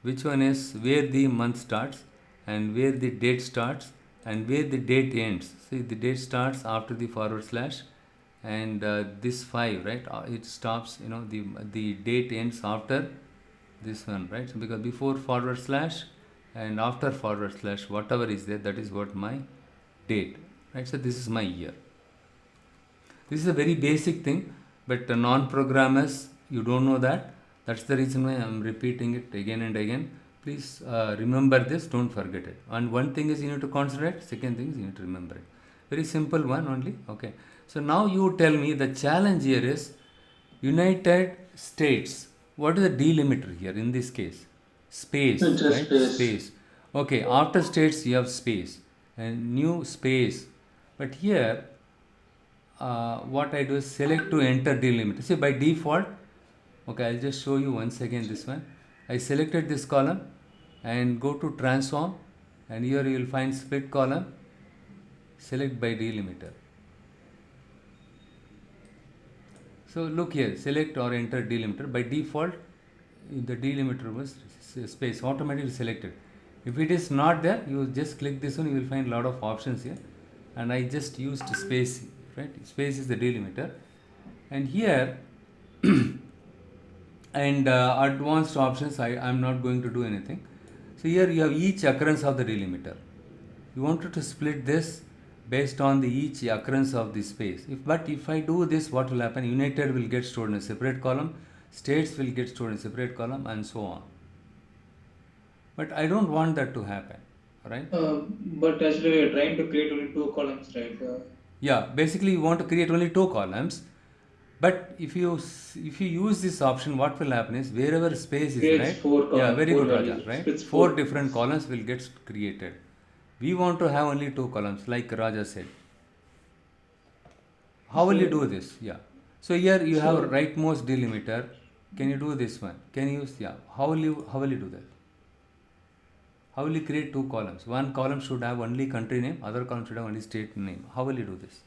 which one is where the month starts and where the date starts and where the date ends. See, the date starts after the forward slash, and this 5, right? It stops, the date ends after this one, right? So because before forward slash and after forward slash, whatever is there, that is what my date, right? So this is my year. This is a very basic thing, but non-programmers, you don't know that. That's the reason why I'm repeating it again and again. Please remember this, don't forget it. And one thing is you need to concentrate, second thing is you need to remember it. Very simple one only. Okay. So now you tell me, the challenge here is United States. What is the delimiter here in this case? Space, It's a right? space. Space. Okay, after states you have space and new space. But here, what I do is select to enter delimiter. See, by default, okay, I'll just show you once again this one. I selected this column and go to transform, and here you will find split column, select by delimiter. So look here, select or enter delimiter. By default, the delimiter was space automatically selected. If it is not there, you just click this one, you will find a lot of options here. And I just used space, right? Space is the delimiter. And here, and advanced options, I'm not going to do anything. So here you have each occurrence of the delimiter. You wanted to split this based on the each occurrence of the space. But if I do this, what will happen? United will get stored in a separate column, states will get stored in a separate column, and so on. But I don't want that to happen, right? But actually, we are trying to create only two columns, right? Yeah, basically you want to create only two columns. But if you use this option, what will happen is wherever space is, Creates right? Yeah, very four good, Raja, values. right? Splits Four four. different columns will get created. We want to have only two columns, like Raja said. How will you So do this? Yeah. So here you have a so rightmost delimiter. Can you do this one? Can you use, yeah? How will you do that? How will you create two columns? One column should have only country name, other column should have only state name. How will you do this?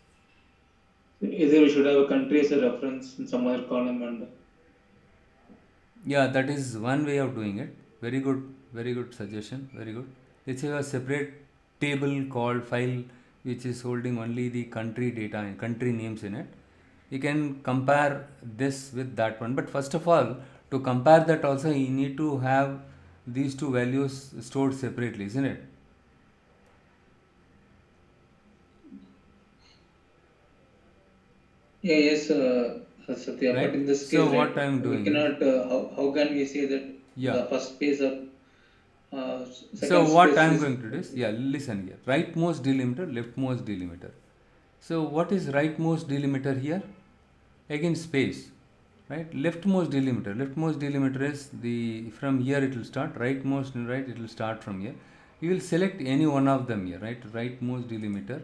either we should have a country as a reference in some other column and Yeah, that is one way of doing it. Very good suggestion. Very good. Let's say a separate table called file which is holding only the country data and country names in it. You can compare this with that one. But first of all, to compare that also, you need to have these two values stored separately, isn't it? yeah, yes, Satya. But Right? in this So case, what right, I am we doing is, cannot. How can we say that yeah. the first space or So second what I space am is going to do is, yeah, listen here. Rightmost delimiter, leftmost delimiter. So what is rightmost delimiter here? Again space, right? Leftmost delimiter is the, from here it will start, rightmost, right, it will start from here. You will select any one of them here, right? Rightmost delimiter.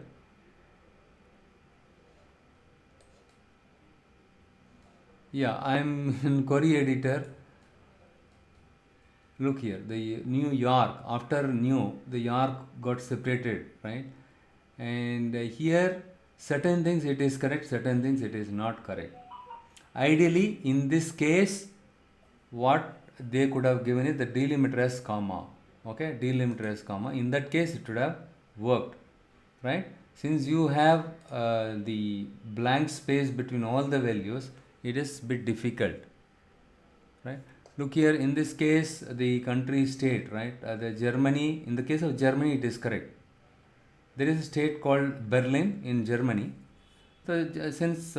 Yeah, I am in query editor. Look here, the New York, after new, the York got separated, right? And here, certain things it is correct, certain things it is not correct. Ideally, in this case, what they could have given is the delimiter as comma. Okay, delimiter as comma. In that case, it would have worked, right? Since you have the blank space between all the values, it is bit difficult, right? Look here, in this case, the country state, right? The Germany, in the case of Germany, it is correct. There is a state called Berlin in Germany. So since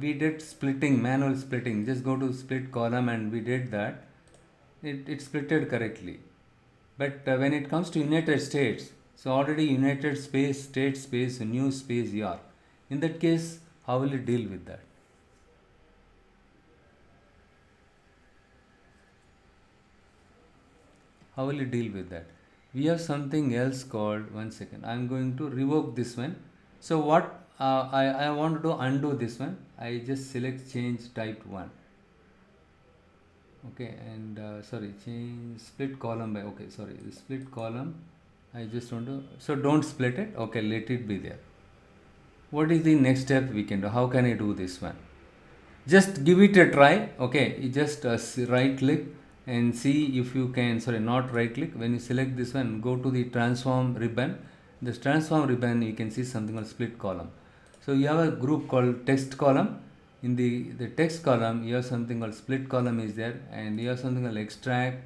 we did splitting, manual splitting, just go to split column and we did that, it splitted correctly. But when it comes to United States, so already United space, state space, new space, York. In that case, how will you deal with that? How will you deal with that? we have something else called, one second, I'm going to revoke this one. So what I want to undo this one, I just select change type 1. Okay, and sorry, change split column by, okay, sorry, the split column, I just want to, so don't split it, okay, let it be there. What is the next step we can do? How can I do this one? Just give it a try. Okay, you just right click and see if you can, sorry, not right click, when you select this one, go to the transform ribbon. This transform ribbon, you can see something called split column. So you have a group called text column. In the text column, you have something called split column is there, and you have something called extract,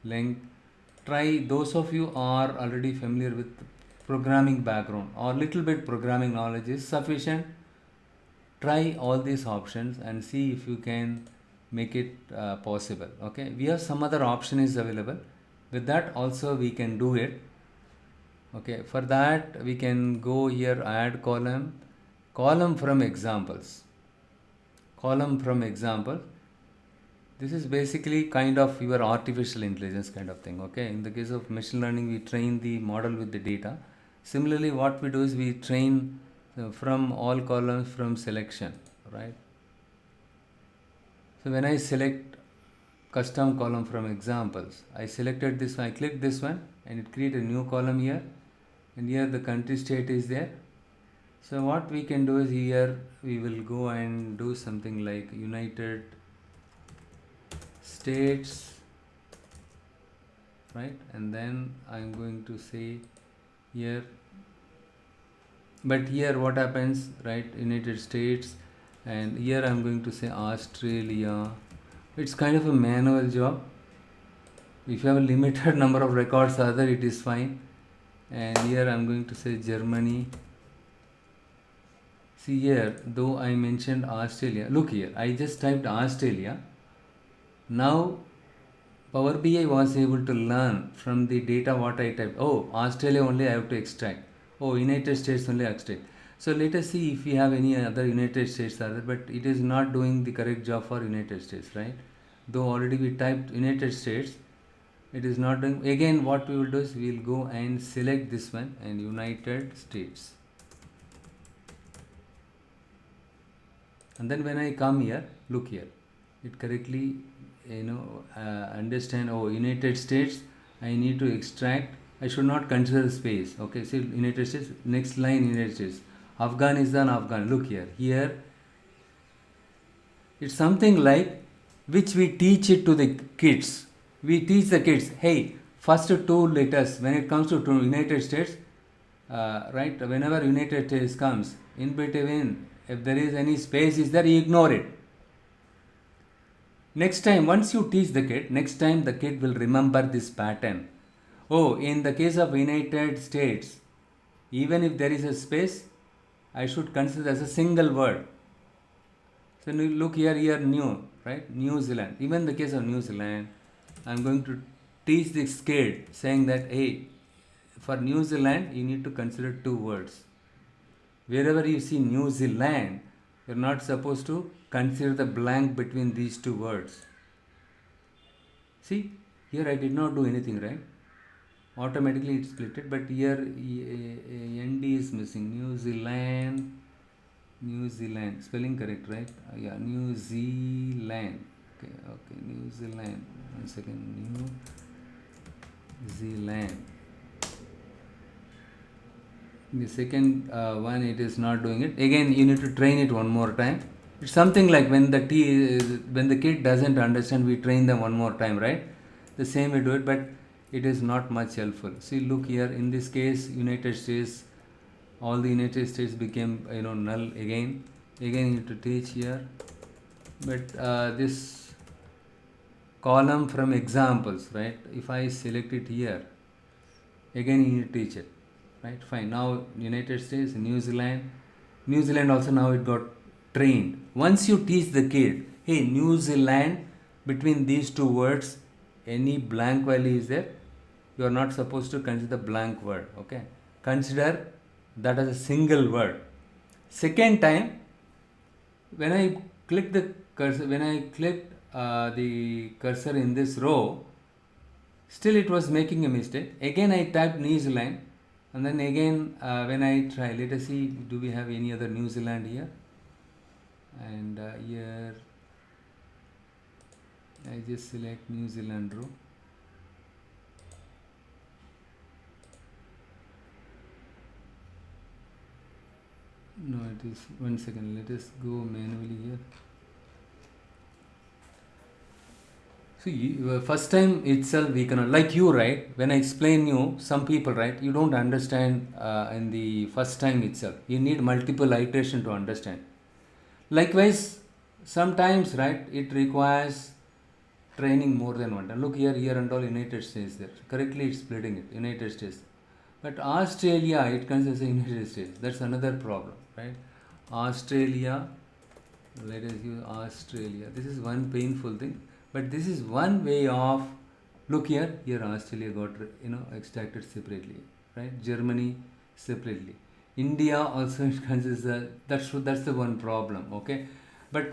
length. Try, those of you are already familiar with programming background or little bit programming knowledge is sufficient. Try all these options and see if you can make it possible. Okay, we have some other option is available. With that also we can do it. Okay, for that we can go here, add column, column from examples, column from example. This is basically kind of your artificial intelligence kind of thing. Okay, in the case of machine learning, we train the model with the data. Similarly, what we do is we train from all columns from selection, right? So when I select custom column from examples, I selected this one, I click this one, and it create a new column here, and here the country state is there. So what we can do is here we will go and do something like United States, right? And then I'm going to say here, but here what happens, right? United States, and here I'm going to say Australia. It's kind of a manual job. If you have a limited number of records other, it is fine. And here I'm going to say Germany. See here, though I mentioned Australia, look here, I just typed Australia. Now Power BI was able to learn from the data what I typed. Oh, Australia only I have to extract. Oh, United States only extract. So let us see if we have any other United States other, but it is not doing the correct job for United States, right? Though already we typed United States, it is not doing. Again, what we will do is we will go and select this one and United States. And then when I come here, look here, it correctly understand. Oh, United States, I need to extract, I should not consider space. Okay, see United States, next line United States, Afghanistan, Afghan. Look here it's something like which we teach it to the kids. We teach the kids, hey, first two letters when it comes to United States, right, whenever United States comes, in between if there is any space is there, you ignore it. Next time, once you teach the kid, next time the kid will remember this pattern. Oh, in the case of United States, even if there is a space, I should consider as a single word. So look here, new, right? New Zealand. Even in the case of New Zealand, I'm going to teach this kid saying that, hey, for New Zealand, you need to consider two words. Wherever you see New Zealand, you're not supposed to consider the blank between these two words. See, here I did not do anything, right? Automatically it's split, but here ND is missing. New Zealand, spelling correct, right? Yeah, New Zealand. Okay, New Zealand. One second, New Zealand. The second one, it is not doing it. Again, you need to train it one more time. It's something like when the kid doesn't understand, we train them one more time, right? The same we do it, but it is not much helpful. See, look here. In this case, United States, all the United States became null again. Again, you need to teach here. But this column from examples, right? If I select it here, again you need to teach it. Right, fine. Now United States, New Zealand also now it got trained. Once you teach the kid, hey, New Zealand, between these two words, any blank value is there, you are not supposed to consider blank word. Okay, consider that as a single word. Second time, when I click the cursor, the cursor in this row, Still it was making a mistake. Again I typed New Zealand, and then again when I try, let us see, do we have any other New Zealand here? And here I just select New Zealand row. No, it is, one second, let us go manually here. So first time itself we cannot, like you, right? When I explain you, some people, right, you don't understand in the first time itself. You need multiple iteration to understand. Likewise, sometimes, right, it requires training more than one time. Look here, and all United States there. Correctly, it's splitting it, United States. But Australia, it comes as a United States. That's another problem, right? Australia, let us use Australia. This is one painful thing. But this is one way of, look here, Australia got, extracted separately, right? Germany separately. India also it considers that's the one problem, okay? But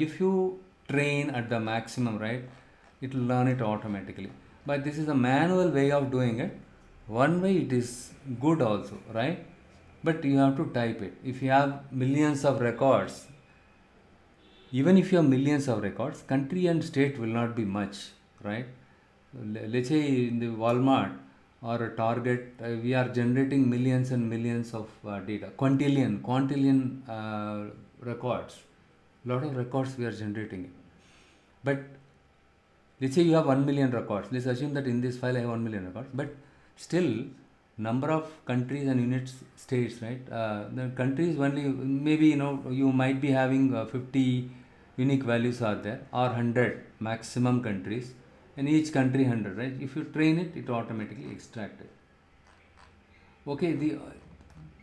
if you train at the maximum, right, it will learn it automatically. But this is a manual way of doing it. One way it is good also, right? But you have to type it. If you have millions of records, even if you have millions of records, country and state will not be much, right? Let's say in the Walmart or a Target, we are generating millions and millions of data, quintillion records. Lot of records we are generating. But let's say you have 1 million records. Let's assume that in this file I have 1 million records. But still, number of countries and unit states, right? The countries only, maybe you might be having 50 unique values are there, or 100 maximum countries, and each country 100, right? If you train it, it automatically extracts it. Okay,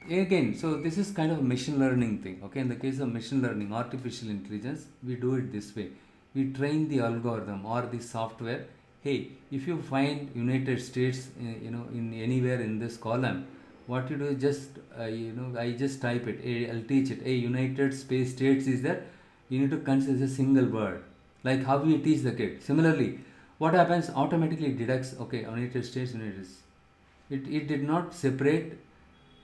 again, so this is kind of a machine learning thing. Okay, in the case of machine learning, artificial intelligence, we do it this way. We train the algorithm or the software. Hey, if you find United States, in anywhere in this column, what you do is just, I just type it. I'll teach it. United States is there. You need to consider a single word. Like how we teach the kid. Similarly, what happens? Automatically it deducts. Okay, United States. It did not separate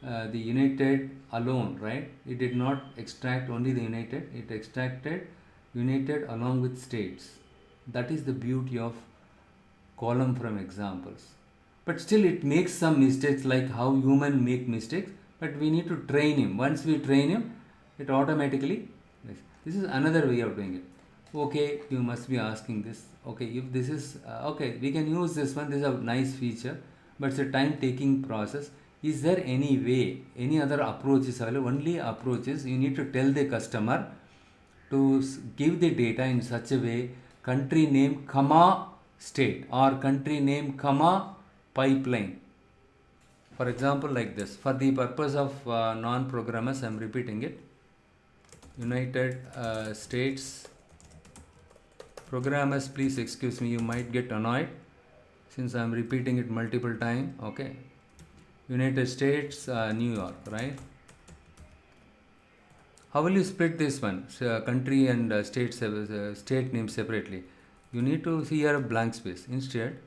the United alone, right? It did not extract only the United. It extracted United along with states. That is the beauty of column from examples. But still it makes some mistakes, like how human make mistakes, but we need to train him. Once we train him, it automatically, this is another way of doing it. Okay, you must be asking this. Okay, if this is okay, we can use this one. This is a nice feature, but it's a time taking process. Is there any way, any other approach is available? Only approach is you need to tell the customer to give the data in such a way, country name comma state, or country name comma pipeline. For example, like this. For the purpose of non-programmers, I am repeating it. United States. Programmers, please excuse me, you might get annoyed since I am repeating it multiple times. Okay. United States, New York, right? How will you split this one? So, country and state name separately. You need to see here a blank space. Instead,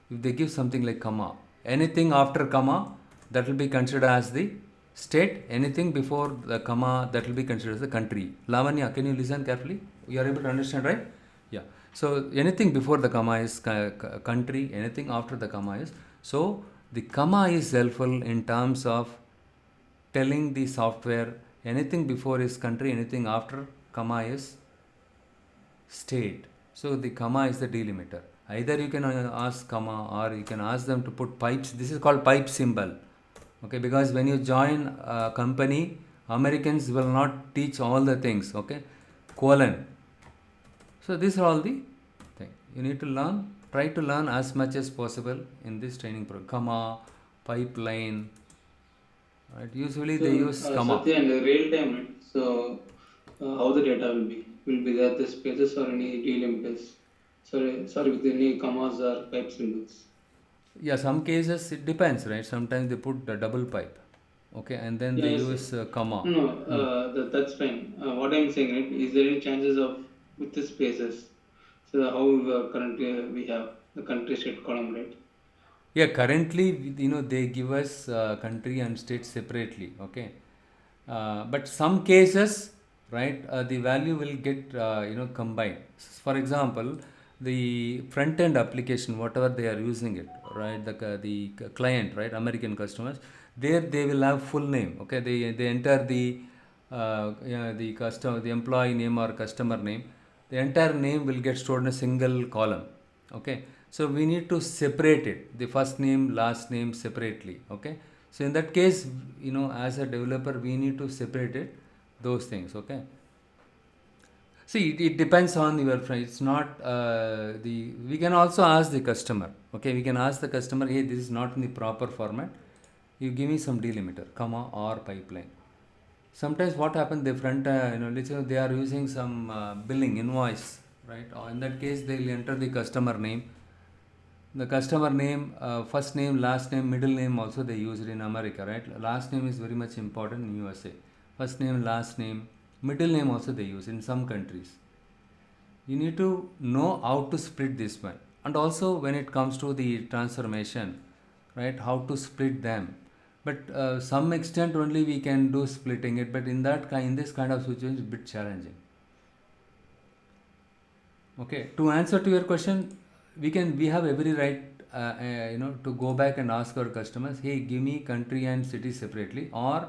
if they give something like comma, anything after comma, that will be considered as the state. Anything before the comma, that will be considered as the country. Lavanya, can you listen carefully? You are able to understand, right? Yeah. So anything before the comma is country. Anything after the comma is. So the comma is helpful in terms of telling the software anything before is country, anything after comma is state. So the comma is the delimiter. Either you can ask comma, or you can ask them to put pipes. This is called pipe symbol. Okay, because when you join a company, Americans will not teach all the things. Okay, colon. So these are all the things you need to learn. Try to learn as much as possible in this training program. Comma, pipeline. Right. Usually they use comma. Satya, in the real time, right? So how the data will be? Will be there the spaces or any delimiters? Sorry, with any commas or pipe symbols. Yeah, some cases it depends, right? Sometimes they put a double pipe, okay, and then they Yes. use comma. No, that's fine. What I'm saying, right? Is there any chances of with the spaces? So how currently we have the country state column, right? Yeah, currently, they give us country and state separately, okay. But some cases, right, the value will get, combined. For example, the front end application, whatever they are using it, right, the client, right, American customers, there they will have full name, okay. They enter the, the customer, the employee name or customer name. The entire name will get stored in a single column, okay. So we need to separate it, the first name, last name separately, okay. So in that case, as a developer, we need to separate it, those things, okay. See, it depends on your friend. It's not we can also ask the customer, okay. We can ask the customer, hey, this is not in the proper format. You give me some delimiter, comma or pipeline. Sometimes what happens, the front, let's say they are using some billing invoice, right? Or in that case, they will enter the customer name. The customer name, first name, last name, middle name also they use it in America, right? Last name is very much important in USA. First name, last name, middle name also they use in some countries. You need to know how to split this one. And also when it comes to the transformation, right, how to split them. But some extent only we can do splitting it, but in this kind of situation, it's a bit challenging. Okay, to answer to your question, we have every right, to go back and ask our customers, hey, give me country and city separately, or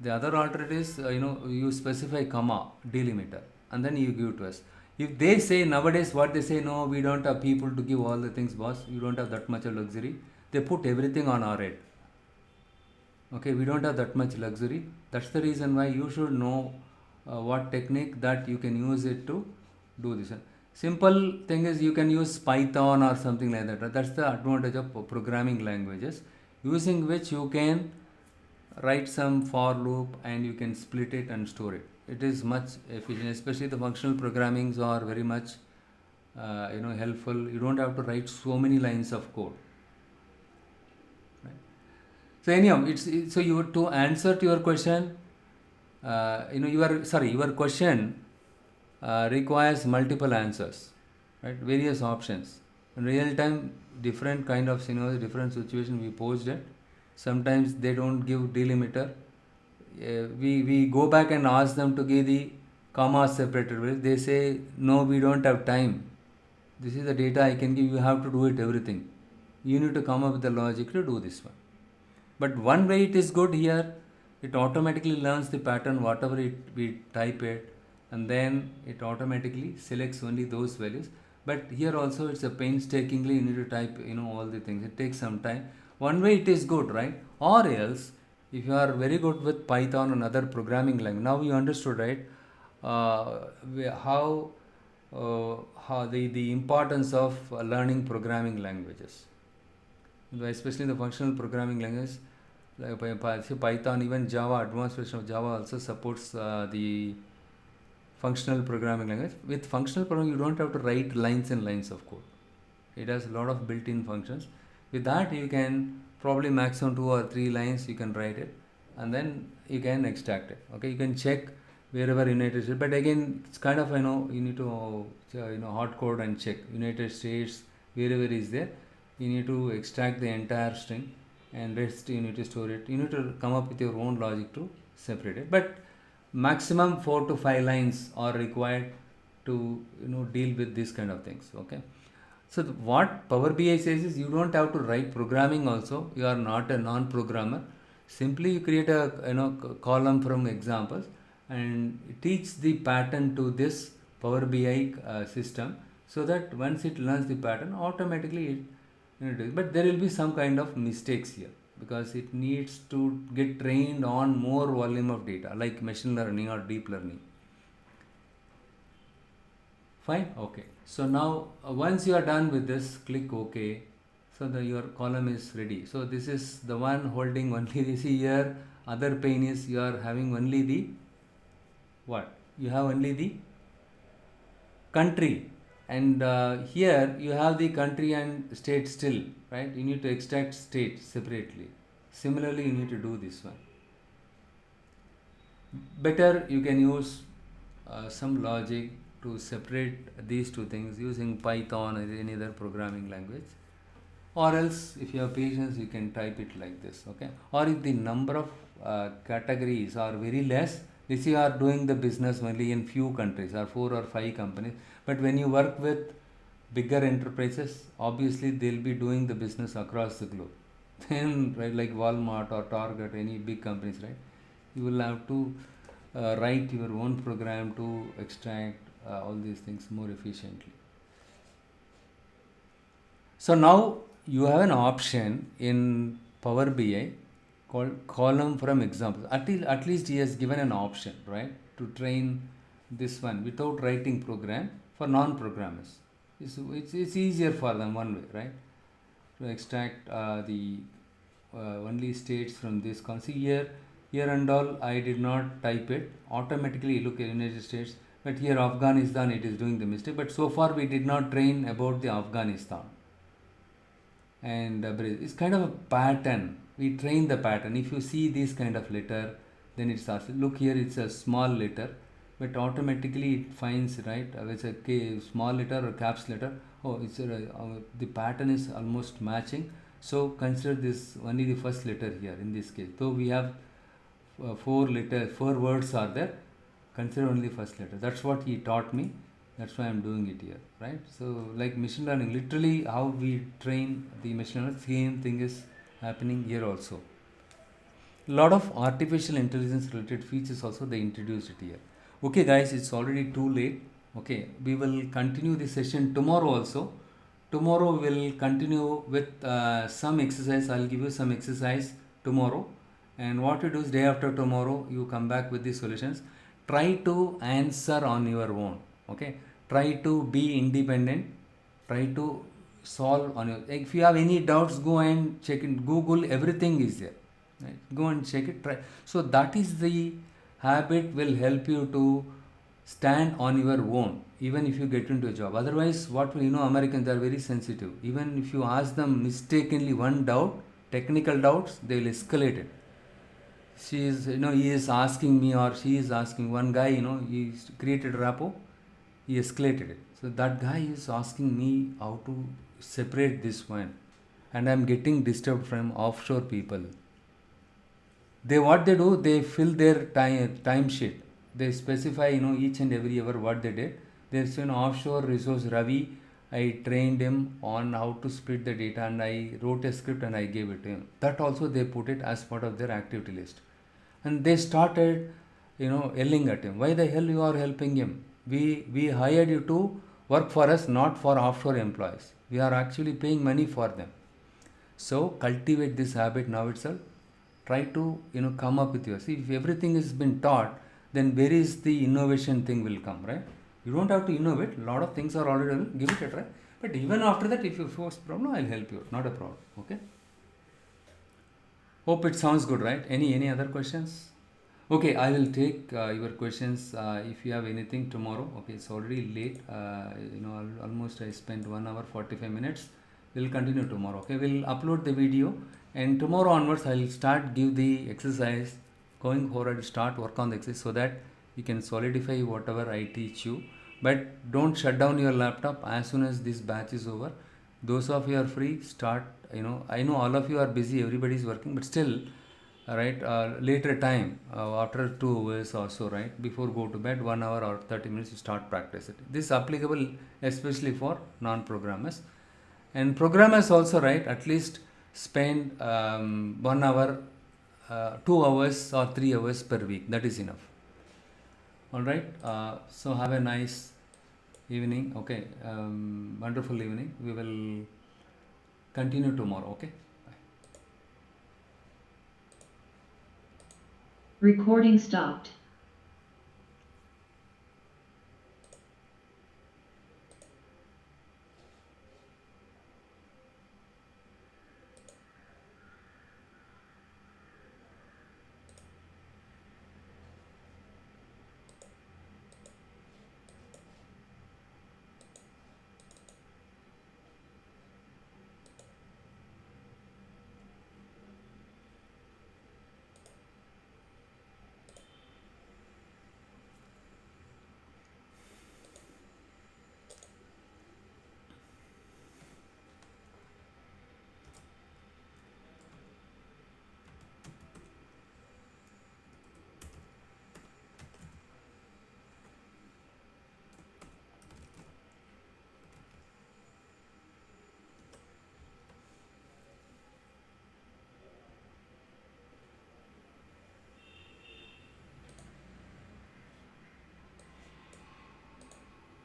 the other alternative is, you specify comma delimiter and then you give it to us. If they say nowadays, what they say, no, we don't have people to give all the things, boss. You don't have that much of luxury. They put everything on our head. Okay, we don't have that much luxury. That's the reason why you should know what technique that you can use it to do this. Simple thing is you can use Python or something like that. That's the advantage of programming languages, using which you can write some for loop and you can split it and store it. It is much efficient, especially the functional programmings are very much helpful. You don't have to write so many lines of code. So anyhow, so you to answer to your question, your question requires multiple answers, right? Various options. In real time, different kind of scenarios, different situation we posed it. Sometimes they don't give delimiter. We go back and ask them to give the comma separated. They say, no, we don't have time. This is the data I can give. You have to do it everything. You need to come up with the logic to do this one. But one way it is good here, it automatically learns the pattern, whatever we type it, and then it automatically selects only those values. But here also it's a painstakingly you need to type all the things. It takes some time. One way it is good, right? Or else, if you are very good with Python and other programming language, now you understood, right? How the importance of learning programming languages, especially the functional programming language like Python, even Java, advanced version of Java also supports the functional programming language. With functional programming, you don't have to write lines and lines of code. It has a lot of built-in functions. With that, you can probably maximum 2 or 3 lines you can write it, and then you can extract it. Okay, you can check wherever United States, but again, it's kind of you need to hard code and check United States wherever is there. You need to extract the entire string, and rest you need to store it. You need to come up with your own logic to separate it. But maximum 4 to 5 lines are required to deal with these kind of things. Okay. So what Power BI says is you don't have to write programming also. You are not a non-programmer. Simply you create a column from examples and teach the pattern to this Power BI system, so that once it learns the pattern, automatically but there will be some kind of mistakes here, because it needs to get trained on more volume of data like machine learning or deep learning. Fine. Okay. So now once you are done with this, click OK. So your column is ready. So this is the one holding only this here. Other pane is you are having only the what? You have only the country. And here you have the country and state still, right? You need to extract state separately. Similarly, you need to do this one. Better you can use some logic to separate these two things using Python or any other programming language, or else if you have patience you can type it like this, okay? Or if the number of categories are very less, let's say you are doing the business only in few countries or 4 or 5 companies, but when you work with bigger enterprises, obviously they'll be doing the business across the globe. Then, right, like Walmart or Target, any big companies, right, you will have to write your own program to extract all these things more efficiently. So now you have an option in Power BI called column from examples. At least he has given an option, right, to train this one without writing program for non-programmers. It's easier for them one way, right, to extract the only states from this. See here and all I did not type it. Automatically look at United States, but here Afghanistan it is doing the mistake. But so far we did not train about the Afghanistan. And it's kind of a pattern. We train the pattern. If you see this kind of letter, then it starts. Look here, it's a small letter, but automatically it finds, right, it's a small letter or caps letter. Oh, it's the pattern is almost matching. So consider this only the first letter here in this case. Though we have 4 words are there, consider only first letter. That's what he taught me. That's why I'm doing it here, right? So like machine learning, literally how we train the machine learning, same thing is happening here also. A lot of artificial intelligence related features also they introduced it here. Okay guys, it's already too late. Okay, we will continue this session tomorrow also. Tomorrow we'll continue with some exercise. I'll give you some exercise tomorrow, and what you do is day after tomorrow you come back with the solutions. Try to answer on your own. Okay, try to be independent, try to solve on your, if you have any doubts, go and check in Google, everything is there, right? Go and check it, try. So that is the habit will help you to stand on your own even if you get into a job. Otherwise, what will, Americans are very sensitive. Even if you ask them mistakenly one doubt, technical doubts, they will escalate it. She is, he is asking me or she is asking one guy, he created Rapo, he escalated it. So that guy is asking me how to separate this one, and I'm getting disturbed from offshore people. What they do, they fill their time sheet. They specify, each and every hour what they did. There's an offshore resource, Ravi. I trained him on how to split the data, and I wrote a script and I gave it to him. That also they put it as part of their activity list. And they started, yelling at him. Why the hell you are helping him? We hired you to work for us, not for offshore employees. We are actually paying money for them. So cultivate this habit now itself. Try to come up with yours. See, if everything has been taught, then where is the innovation thing will come, right? You don't have to innovate. A lot of things are already done. Give it a try. But even after that, if you face problem, I'll help you. Not a problem. Okay. Hope it sounds good, right? Any other questions? Okay, I will take your questions if you have anything tomorrow. Okay, it's already late. Almost I spent 1 hour 45 minutes. We'll continue tomorrow. Okay, we'll upload the video, and tomorrow onwards I'll start give the exercise. Going forward, start work on the exercise so that you can solidify whatever I teach you. But don't shut down your laptop as soon as this batch is over. Those of you are free, start. I know all of you are busy. Everybody is working, but still. Right, later time after 2 hours or so, right, before go to bed, 1 hour or 30 minutes you start practice it. This is applicable especially for non-programmers, and programmers also, right, at least spend 1 hour 2 hours or 3 hours per week. That is enough. All right, so have a nice evening. Okay, wonderful evening. We will continue tomorrow. Okay. Recording stopped.